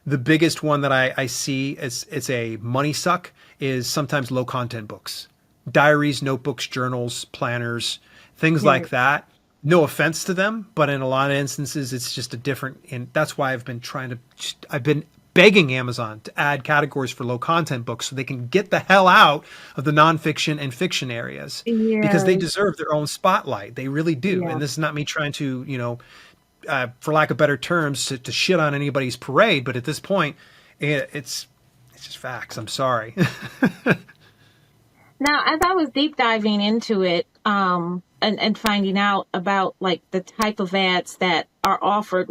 Speaker 1: The biggest one that I see as it's a money suck is sometimes low content books, diaries, notebooks, journals, planners, things like
Speaker 2: Right.
Speaker 1: that. No offense to them, but in a lot of instances, it's just a different. And that's why I've been begging Amazon to add categories for low content books so they can get the hell out of the nonfiction and fiction areas because they
Speaker 2: Yeah.
Speaker 1: deserve their own spotlight. They really do.
Speaker 2: Yeah.
Speaker 1: And this is not me trying to, for lack of better terms, to shit on anybody's parade. But at this point, it's just facts. I'm sorry.
Speaker 2: Now, as I was deep diving into it, and finding out about like the type of ads that are offered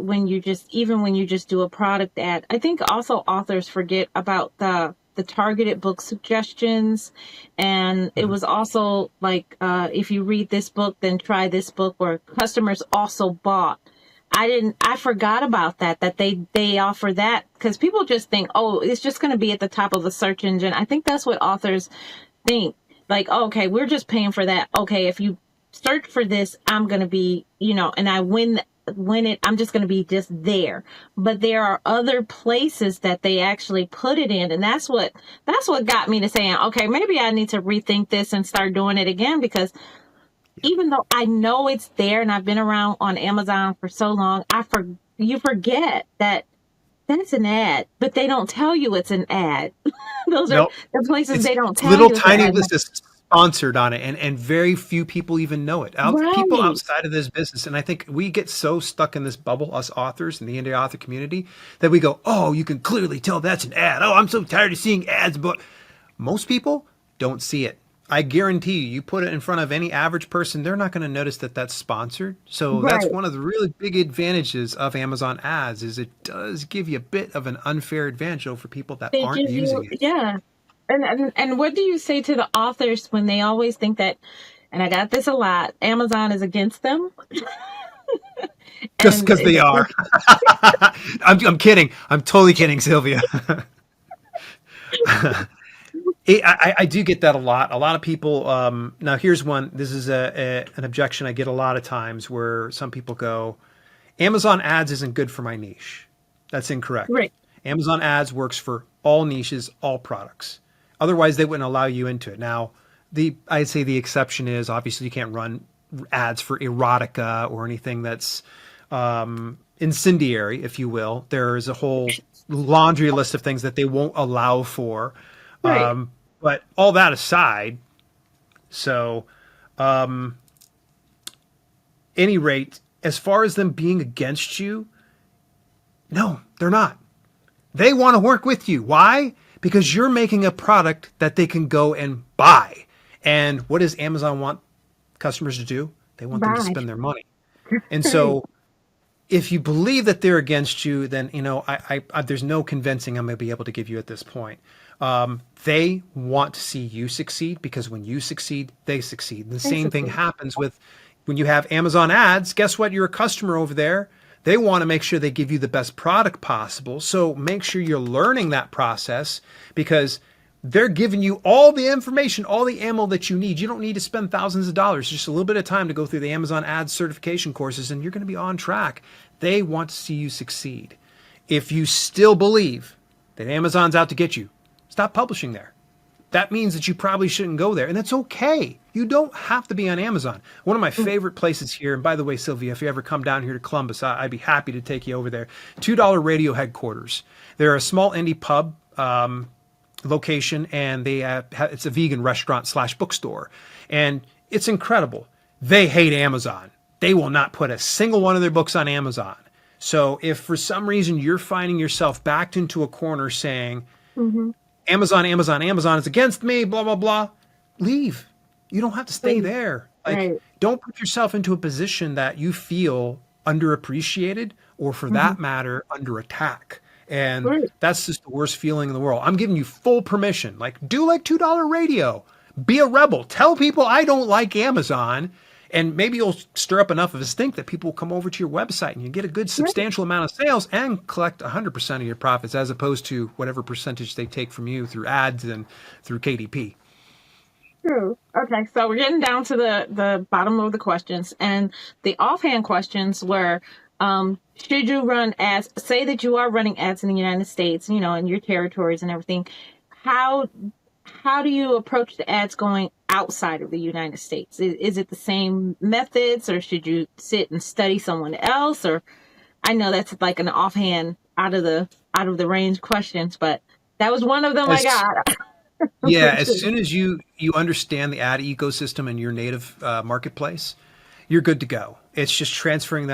Speaker 2: even when you just do a product ad, I think also authors forget about the targeted book suggestions. And it
Speaker 1: Mhm.
Speaker 2: was also like, if you read this book, then try this book, or customers also bought. I forgot about that they offer that because people just think, oh, it's just going to be at the top of the search engine. I think that's what authors think, like, oh, okay, we're just paying for that. Okay, if you search for this, I'm going to be, and I win it, I'm just going to be just there. But there are other places that they actually put it in, and that's what got me to saying, okay, maybe I need to rethink this and start doing it again, because even though I know it's there and I've been around on Amazon for so long, you forget that that's an ad, but they don't tell you it's an ad. Those are
Speaker 1: No,
Speaker 2: the places
Speaker 1: it's
Speaker 2: they don't tell
Speaker 1: little
Speaker 2: you it's an
Speaker 1: tiny
Speaker 2: ad.
Speaker 1: list is sponsored on it, and very few people even know it. People
Speaker 2: Right.
Speaker 1: outside of this business, and I think we get so stuck in this bubble, us authors in the indie author community, that we go, "Oh, you can clearly tell that's an ad. Oh, I'm so tired of seeing ads." But most people don't see it. I guarantee you put it in front of any average person, they're not going to notice that that's sponsored. So that's
Speaker 2: Right.
Speaker 1: one of the really big advantages of Amazon ads is it does give you a bit of an unfair advantage over people that
Speaker 2: They
Speaker 1: aren't
Speaker 2: give
Speaker 1: using
Speaker 2: you,
Speaker 1: it.
Speaker 2: yeah. And what do you say to the authors when they always think that, and I got this a lot, Amazon is against them? And
Speaker 1: Because they are. I'm kidding. I'm totally kidding, Sylvia. I do get that a lot. A lot of people. Now, here's one. This is an objection I get a lot of times where some people go, Amazon ads isn't good for my niche. That's incorrect.
Speaker 2: Right.
Speaker 1: Amazon ads works for all niches, all products. Otherwise, they wouldn't allow you into it. Now, I'd say the exception is obviously you can't run ads for erotica or anything that's incendiary, if you will. There is a whole laundry list of things that they won't allow for.
Speaker 2: Right.
Speaker 1: But all that aside, so any rate, as far as them being against you, no, they're not. They want to work with you. Why? Because you're making a product that they can go and buy. And what does Amazon want customers to do? They want them to
Speaker 2: Bye.
Speaker 1: spend their money. And so if you believe that they're against you, then there's no convincing I'm going to be able to give you at this point. They want to see you succeed because when you succeed, they succeed. The same thing
Speaker 2: Basically.
Speaker 1: happens with when you have Amazon ads. Guess what? You're a customer over there. They want to make sure they give you the best product possible. So make sure you're learning that process because they're giving you all the information, all the ammo that you need. You don't need to spend thousands of dollars, just a little bit of time to go through the Amazon ads certification courses, and you're going to be on track. They want to see you succeed. If you still believe that Amazon's out to get you, stop publishing there. That means that you probably shouldn't go there. And that's okay. You don't have to be on Amazon. One of my favorite places here, and by the way, Sylvia, if you ever come down here to Columbus, I'd be happy to take you over there. $2 Radio Headquarters. They're a small indie pub location, and it's a vegan restaurant / bookstore. And it's incredible. They hate Amazon. They will not put a single one of their books on Amazon. So if for some reason you're finding yourself backed into a corner saying,
Speaker 2: Mm-hmm.
Speaker 1: Amazon is against me, blah, blah, blah, leave. You don't have to stay there. Like,
Speaker 2: Right.
Speaker 1: don't put yourself into a position that you feel underappreciated or, for
Speaker 2: Mm-hmm.
Speaker 1: that matter, under attack. And
Speaker 2: Right.
Speaker 1: that's just the worst feeling in the world. I'm giving you full permission. Like, do like $2 radio. Be a rebel. Tell people I don't like Amazon. And maybe you'll stir up enough of a stink that people will come over to your website and you get a good
Speaker 2: Yeah.
Speaker 1: substantial amount of sales and collect 100% of your profits as opposed to whatever percentage they take from you through ads and through KDP.
Speaker 2: True. Okay, so we're getting down to the bottom of the questions, and the offhand questions were, should you run ads? Say that you are running ads in the United States, in your territories and everything. How do you approach the ads going outside of the United States? Is it the same methods, or should you sit and study someone else? Or I know that's like an offhand out of the range questions, but that was one of them I
Speaker 1: As
Speaker 2: got.
Speaker 1: Yeah,
Speaker 2: For
Speaker 1: as
Speaker 2: sure.
Speaker 1: soon as you understand the ad ecosystem in your native marketplace, you're good to go. It's just transferring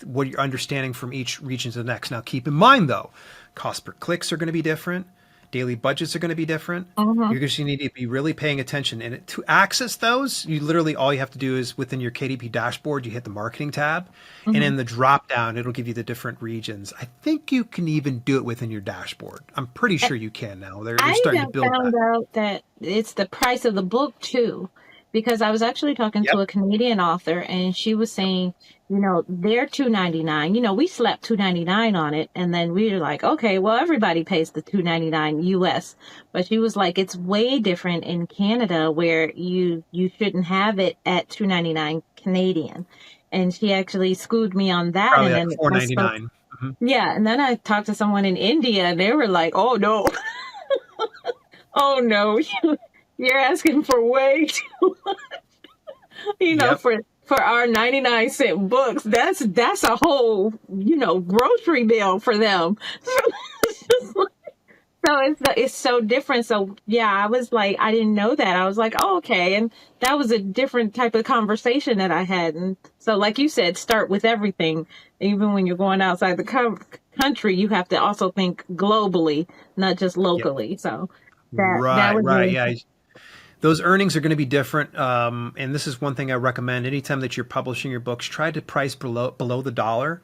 Speaker 1: what you're understanding from each region to the next. Now, keep in mind though, cost per clicks are going to be different. Daily budgets are going to be different.
Speaker 2: Uh-huh.
Speaker 1: You're just going to need to be really paying attention. And to access those, all you have to do is within your KDP dashboard, you hit the marketing tab, and
Speaker 2: Mhm.
Speaker 1: in the drop down, it'll give you the different regions. I think you can even do it within your dashboard. I'm pretty sure you can now. They're
Speaker 2: I
Speaker 1: starting to
Speaker 2: even
Speaker 1: build that.
Speaker 2: found out that it's the price of the book too, because I was actually talking to
Speaker 1: Yep.
Speaker 2: a Canadian author, and she was saying, they're $2.99. We slapped $2.99 on it, and then we were like, okay, well, everybody pays the $2.99 US. But she was like, it's way different in Canada, where you shouldn't have it at $2.99 Canadian. And she actually schooled me on that,
Speaker 1: Probably
Speaker 2: and
Speaker 1: like
Speaker 2: then
Speaker 1: four
Speaker 2: I
Speaker 1: ninety
Speaker 2: spoke.
Speaker 1: nine. Mm-hmm.
Speaker 2: Yeah, and then I talked to someone in India, and they were like, oh no. Oh no, you're asking for way too,
Speaker 1: Yep.
Speaker 2: for our 99-cent books. That's a whole, grocery bill for them. So it's so different. So yeah, I was like, I didn't know that. I was like, oh, okay. And that was a different type of conversation that I had. And so, like you said, start with everything. Even when you're going outside the country, you have to also think globally, not just
Speaker 1: Yep.
Speaker 2: locally. So that
Speaker 1: Right.
Speaker 2: was
Speaker 1: Right.
Speaker 2: really.
Speaker 1: Yeah. Those earnings are going to be different. And this is one thing I recommend. Anytime that you're publishing your books, try to price below the dollar.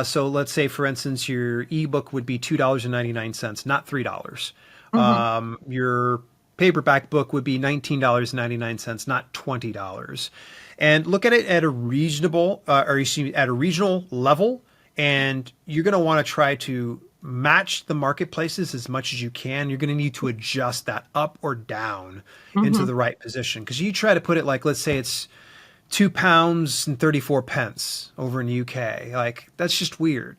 Speaker 1: So let's say, for instance, your ebook would be $2.99, not $3.
Speaker 2: Mhm.
Speaker 1: Your paperback book would be $19.99, not $20. And look at it at a reasonable, or excuse me, at a regional level. And you're going to want to try to match the marketplaces as much as you can. You're going to need to adjust that up or down into
Speaker 2: Mm-hmm.
Speaker 1: the right position. Because you try to put it like, let's say it's £2 and 34 pence over in the UK. Like, that's just weird.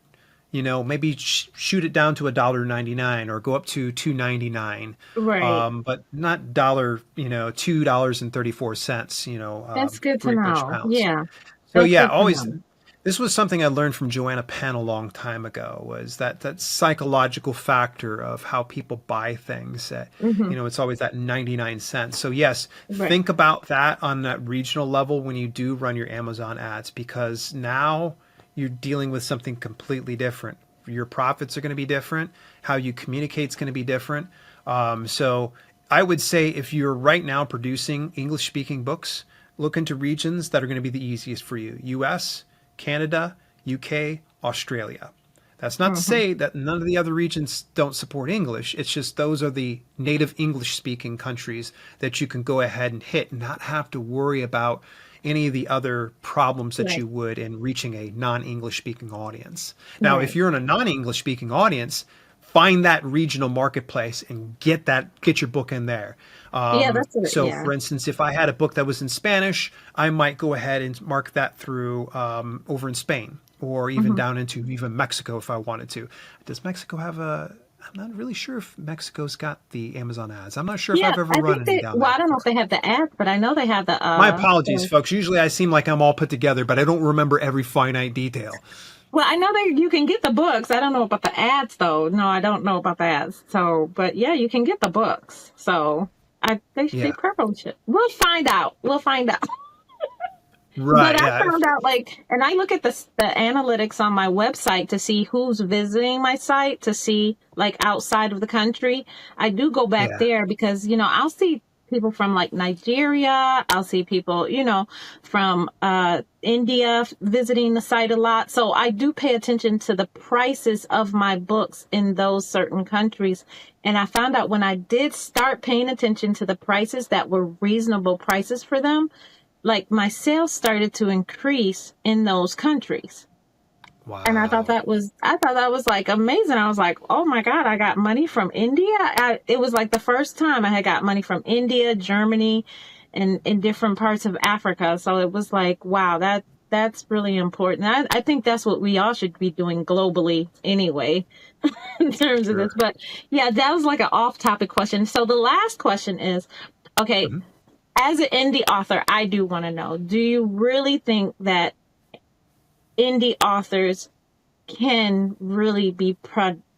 Speaker 1: Maybe shoot it down to $1.99 or go up to $2.99,
Speaker 2: Right.
Speaker 1: but not dollar, $2.34,
Speaker 2: That's good to
Speaker 1: British
Speaker 2: know.
Speaker 1: pounds.
Speaker 2: Yeah,
Speaker 1: So
Speaker 2: that's
Speaker 1: yeah,
Speaker 2: good to
Speaker 1: always.
Speaker 2: know.
Speaker 1: This was something I learned from Joanna Penn a long time ago. Was that psychological factor of how people buy things?
Speaker 2: Mm-hmm.
Speaker 1: It's always that 99 cents. So yes,
Speaker 2: Right.
Speaker 1: think about that on that regional level when you do run your Amazon ads, because now you're dealing with something completely different. Your profits are going to be different. How you communicate is going to be different. So I would say if you're right now producing English speaking books, look into regions that are going to be the easiest for you: US, Canada, UK, Australia. That's not to
Speaker 2: Mm-hmm.
Speaker 1: say that none of the other regions don't support English. It's just those are the native English speaking countries that you can go ahead and hit and not have to worry about any of the other problems that
Speaker 2: Right.
Speaker 1: you would in reaching a non-English speaking audience. Now, if
Speaker 2: Right.
Speaker 1: you're in a non-English speaking audience, find that regional marketplace and get your book in there.
Speaker 2: Yeah, that's it.
Speaker 1: So,
Speaker 2: Yeah.
Speaker 1: for instance, if I had a book that was in Spanish, I might go ahead and mark that through over in Spain or even
Speaker 2: Mm-hmm.
Speaker 1: down into even Mexico if I wanted to. Does Mexico have a? I'm not really sure if Mexico's got the Amazon ads. I'm not sure if
Speaker 2: Yeah,
Speaker 1: I've ever
Speaker 2: I
Speaker 1: run
Speaker 2: think
Speaker 1: any
Speaker 2: they,
Speaker 1: down
Speaker 2: well,
Speaker 1: there
Speaker 2: I don't know if
Speaker 1: before.
Speaker 2: they have the ads, but I know they have
Speaker 1: My apologies,
Speaker 2: the
Speaker 1: folks. Usually I seem like I'm all put together, but I don't remember every finite detail.
Speaker 2: well, I know that you can get the books. I don't know about the ads though. No, I don't know about the ads. So, but yeah, you can get the books. So, they
Speaker 1: Yeah.
Speaker 2: probably should. We'll find out. We'll find out. But
Speaker 1: Right.
Speaker 2: I
Speaker 1: Yeah.
Speaker 2: found out like, and I look at the analytics on my website to see who's visiting my site to see like outside of the country. I do go back
Speaker 1: Yeah.
Speaker 2: there because, I'll see people from like Nigeria. I'll see people, from, India visiting the site a lot. So I do pay attention to the prices of my books in those certain countries. And I found out when I did start paying attention to the prices that were reasonable prices for them, like my sales started to increase in those countries. And
Speaker 1: Wow.
Speaker 2: I thought that was like amazing. I was like, oh my God, I got money from India. It was like the first time I had got money from India, Germany, and in different parts of Africa. So it was like, wow, that's really important. I think that's what we all should be doing globally anyway, in terms of this.
Speaker 1: Sure.
Speaker 2: But yeah, that was like an off topic question. So the last question is, okay,
Speaker 1: Mhm.
Speaker 2: as an indie author, I do want to know, do you really think that indie authors can really be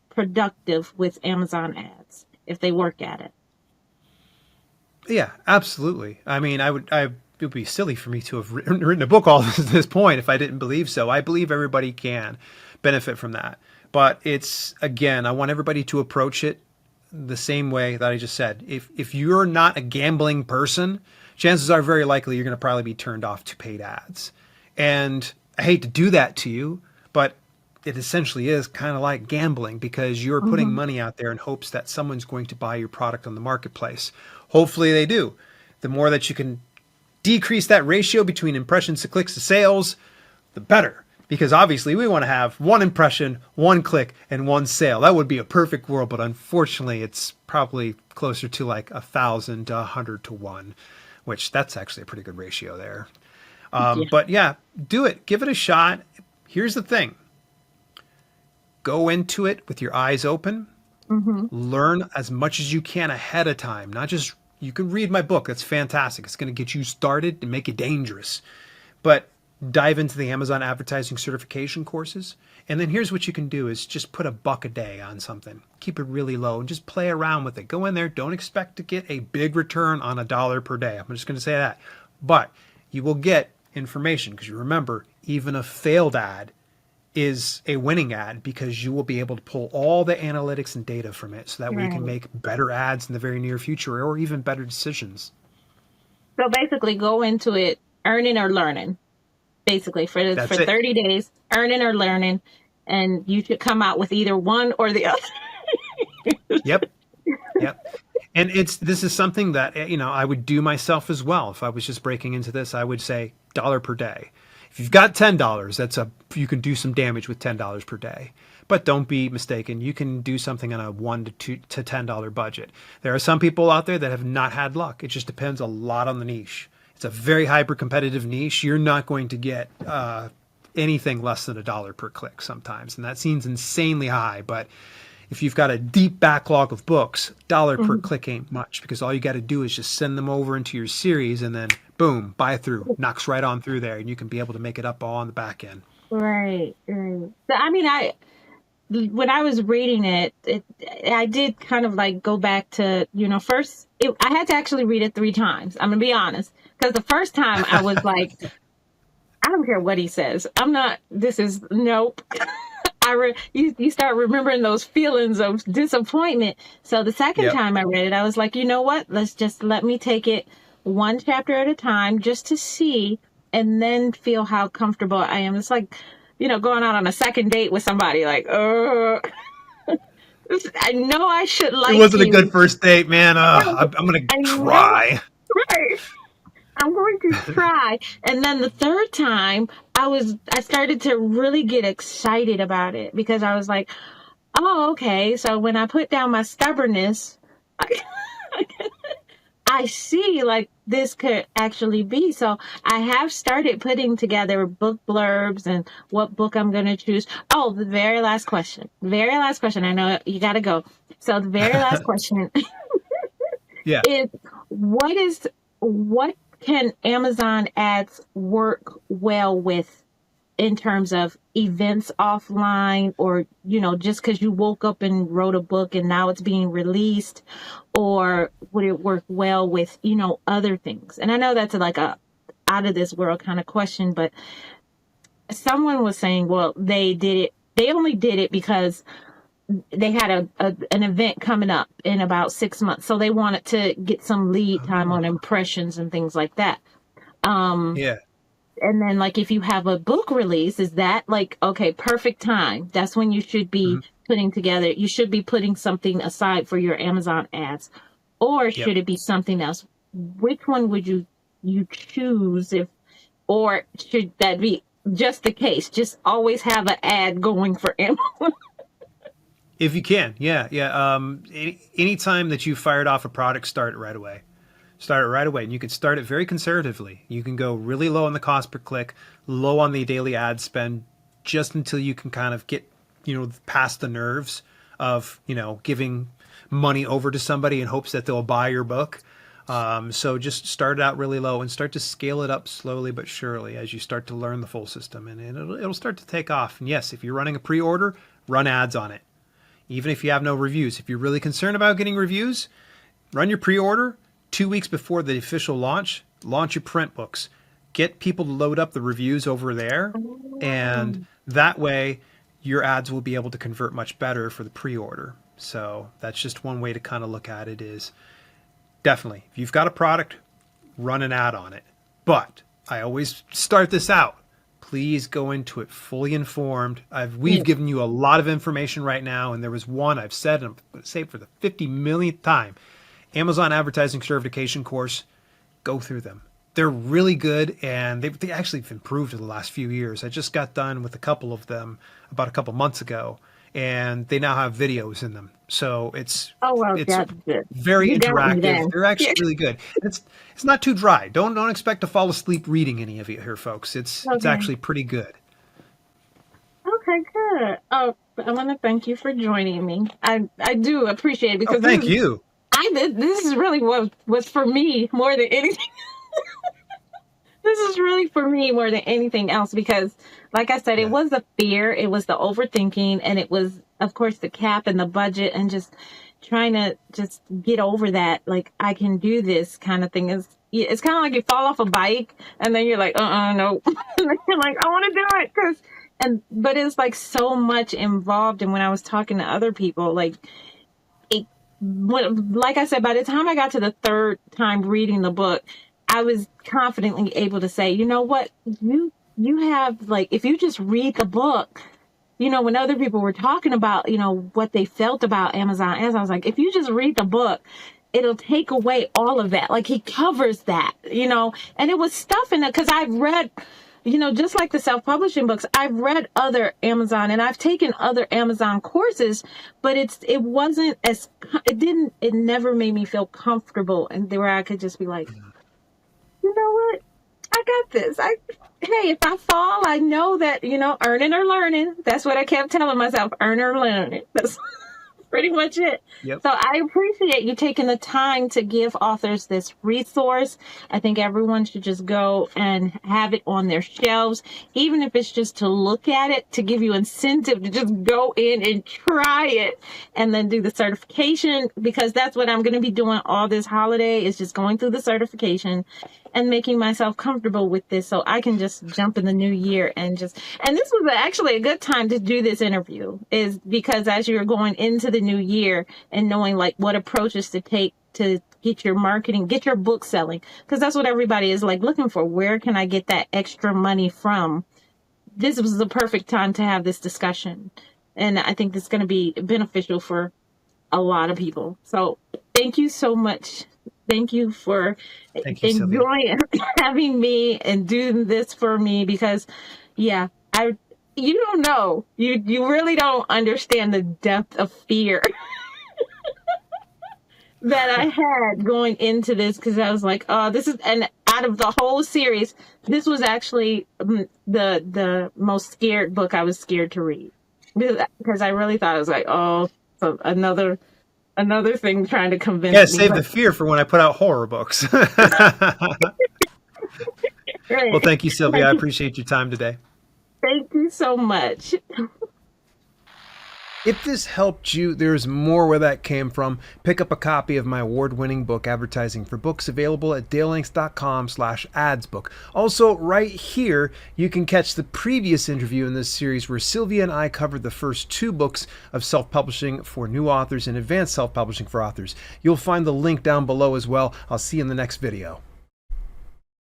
Speaker 2: productive with Amazon ads if they work at it?
Speaker 1: Yeah, absolutely. I mean, it would be silly for me to have written a book all this point if I didn't believe so. I believe everybody can benefit from that. But it's, again, I want everybody to approach it the same way that I just said. If you're not a gambling person, chances are very likely you're going to probably be turned off to paid ads. And I hate to do that to you, but it essentially is kind of like gambling because you're putting
Speaker 2: Mm-hmm.
Speaker 1: money out there in hopes that someone's going to buy your product on the marketplace. Hopefully they do. The more that you can decrease that ratio between impressions to clicks to sales, the better. Because obviously we want to have one impression, one click, and one sale. That would be a perfect world, but unfortunately it's probably closer to like 1,000 to 100 to 1, which that's actually a pretty good ratio there.
Speaker 2: Yeah.
Speaker 1: But yeah, do it. Give it a shot. Here's the thing. Go into it with your eyes open.
Speaker 2: Mm-hmm.
Speaker 1: Learn as much as you can ahead of time. Not just, you can read my book. That's fantastic. It's going to get you started and make it dangerous. But dive into the Amazon advertising certification courses. And then here's what you can do is just put $1 a day on something. Keep it really low and just play around with it. Go in there. Don't expect to get a big return on $1 per day. I'm just going to say that. But you will get information because you remember, even a failed ad is a winning ad because you will be able to pull all the analytics and data from it so that way you can
Speaker 2: Right.
Speaker 1: make better ads in the very near future or even better decisions.
Speaker 2: So basically, go into it earning or learning. Basically, for
Speaker 1: That's it.
Speaker 2: 30 days, earning or learning, and you should come out with either one or the other.
Speaker 1: Yep. Yep. And this is something that I would do myself as well. If I was just breaking into this, I would say dollar per day. If you've got $10, you can do some damage with $10 per day. But don't be mistaken, you can do something on a $1 to $10 budget. There are some people out there that have not had luck. It just depends a lot on the niche. It's a very hyper competitive niche. You're not going to get anything less than $1 per click sometimes, and that seems insanely high. But if you've got a deep backlog of books, $1 per
Speaker 2: Mhm.
Speaker 1: click ain't much, because all you got to do is just send them over into your series, and then boom, buy through, knocks right on through there, and you can be able to make it up all on the back end.
Speaker 2: Right, right. So, I mean, when I was reading I did kind of like go back to, first, I had to actually read it 3 times. I'm gonna be honest, because the first time I was like, I don't care what he says. I'm not. This is nope. You start remembering those feelings of disappointment. So the second
Speaker 1: Yep.
Speaker 2: time I read it, I was like, you know what? Let me take it one chapter at a time just to see, and then feel how comfortable I am. It's like, going out on a second date with somebody. Like, I know I should
Speaker 1: It
Speaker 2: like
Speaker 1: wasn't a good
Speaker 2: you.
Speaker 1: first date, man. I'm gonna
Speaker 2: I know.
Speaker 1: cry.
Speaker 2: Right. I'm going to try. And then the third time, I started to really get excited about it because I was like, oh, okay. So when I put down my stubbornness, I, I see like this could actually be. So I have started putting together book blurbs and what book I'm going to choose. Oh, the very last question. Very last question. I know you got to go. So the very last question
Speaker 1: Yeah.
Speaker 2: is what can Amazon ads work well with in terms of events offline, or just because you woke up and wrote a book and now it's being released, or would it work well with other things? And I know that's like a out of this world kind of question, but someone was saying, well, they only did it because they had an event coming up in about 6 months, so they wanted to get some lead time on
Speaker 1: Oh,
Speaker 2: impressions and things like that. um
Speaker 1: yeah.
Speaker 2: and then, like, if you have a book release, is that like, okay, perfect time? That's when you should be
Speaker 1: Mhm.
Speaker 2: you should be putting something aside for your Amazon ads, or
Speaker 1: Yep.
Speaker 2: should it be something else? Which one would you choose, or should that be just the case? Just always have an ad going for Amazon.
Speaker 1: If you can, yeah, yeah. Anytime that you fired off a product, start it right away. Start it right away, and you can start it very conservatively. You can go really low on the cost per click, low on the daily ad spend, just until you can kind of get, past the nerves of, giving money over to somebody in hopes that they'll buy your book. So just start it out really low and start to scale it up slowly but surely as you start to learn the full system, and it'll start to take off. And yes, if you're running a pre-order, run ads on it. Even if you have no reviews, if you're really concerned about getting reviews, run your pre-order 2 weeks before the official launch. Launch your print books. Get people to load up the reviews over there, and that way your ads will be able to convert much better for the pre-order. So that's just one way to kind of look at it. Is definitely, if you've got a product, run an ad on it. But I always start this out. Please go into it fully informed. We've
Speaker 2: Yeah.
Speaker 1: given you a lot of information right now, and there was one I've said, and I'm going to say it for the 50 millionth time. Amazon Advertising Certification course. Go through them. They're really good, and they actually have improved in the last few years. I just got done with a couple of them about a couple months ago, and they now have videos in them. So
Speaker 2: Oh, well,
Speaker 1: it's
Speaker 2: that's good.
Speaker 1: very
Speaker 2: You got me
Speaker 1: interactive.
Speaker 2: then.
Speaker 1: They're
Speaker 2: Yeah.
Speaker 1: actually really good. It's not too dry. Don't expect to fall asleep reading any of it here, folks. It's
Speaker 2: Okay.
Speaker 1: actually pretty good.
Speaker 2: Okay, good. Oh, I want to thank you for joining me. I do appreciate it
Speaker 1: Oh,
Speaker 2: because
Speaker 1: thank you.
Speaker 2: this is really what was for me more than anything. This is really for me more than anything else because, like I said, it
Speaker 1: Yeah.
Speaker 2: was the fear, it was the overthinking, and it was, of course, the cap and the budget, and just trying to just get over that. Like, I can do this kind of thing. It's kind of like you fall off a bike, and then you're like, no, and then you're like, I want to do it but it's like so much involved. And when I was talking to other people, like, like I said, by the time I got to the third time reading the book, I was confidently able to say, you know what, you have, like, if you just read the book, when other people were talking about, what they felt about Amazon, as I was like, if you just read the book, it'll take away all of that. Like, he covers that, and it was stuff in it because I've read, just like the self-publishing books, I've read other Amazon and I've taken other Amazon courses, but it never made me feel comfortable and where I could just be like, you know what? I got this. Hey, if I fall, I know that, earning or learning. That's what I kept telling myself, earn or learn it. That's pretty much it.
Speaker 1: Yep.
Speaker 2: So I appreciate you taking the time to give authors this resource. I think everyone should just go and have it on their shelves, even if it's just to look at it, to give you incentive to just go in and try it and then do the certification, because that's what I'm going to be doing all this holiday, is just going through the certification and making myself comfortable with this so I can just jump in the new year and this was actually a good time to do this interview, is because as you're going into the new year and knowing like what approaches to take to get your marketing, get your book selling, because that's what everybody is like looking for. Where can I get that extra money from? This was the perfect time to have this discussion. And I think this is going to be beneficial for a lot of people. So thank you so much. Thank you for enjoying having me and doing this for me, because you don't know, you really don't understand the depth of fear that I had going into this, because I was like, oh, and out of the whole series, this was actually the most scared book I was scared to read, because I really thought, I was like, oh, so another thing trying to convince me.
Speaker 1: Yeah, save the fear for when I put out horror books.
Speaker 2: Right.
Speaker 1: Well, thank you, Sylvia. I appreciate your time today.
Speaker 2: Thank you so much.
Speaker 1: If this helped you, there's more where that came from. Pick up a copy of my award-winning book, Advertising for Books, available at dalelinks.com/adsbook. Also, right here, you can catch the previous interview in this series where Sylvia and I covered the first 2 books of self-publishing for new authors and advanced self-publishing for authors. You'll find the link down below as well. I'll see you in the next video.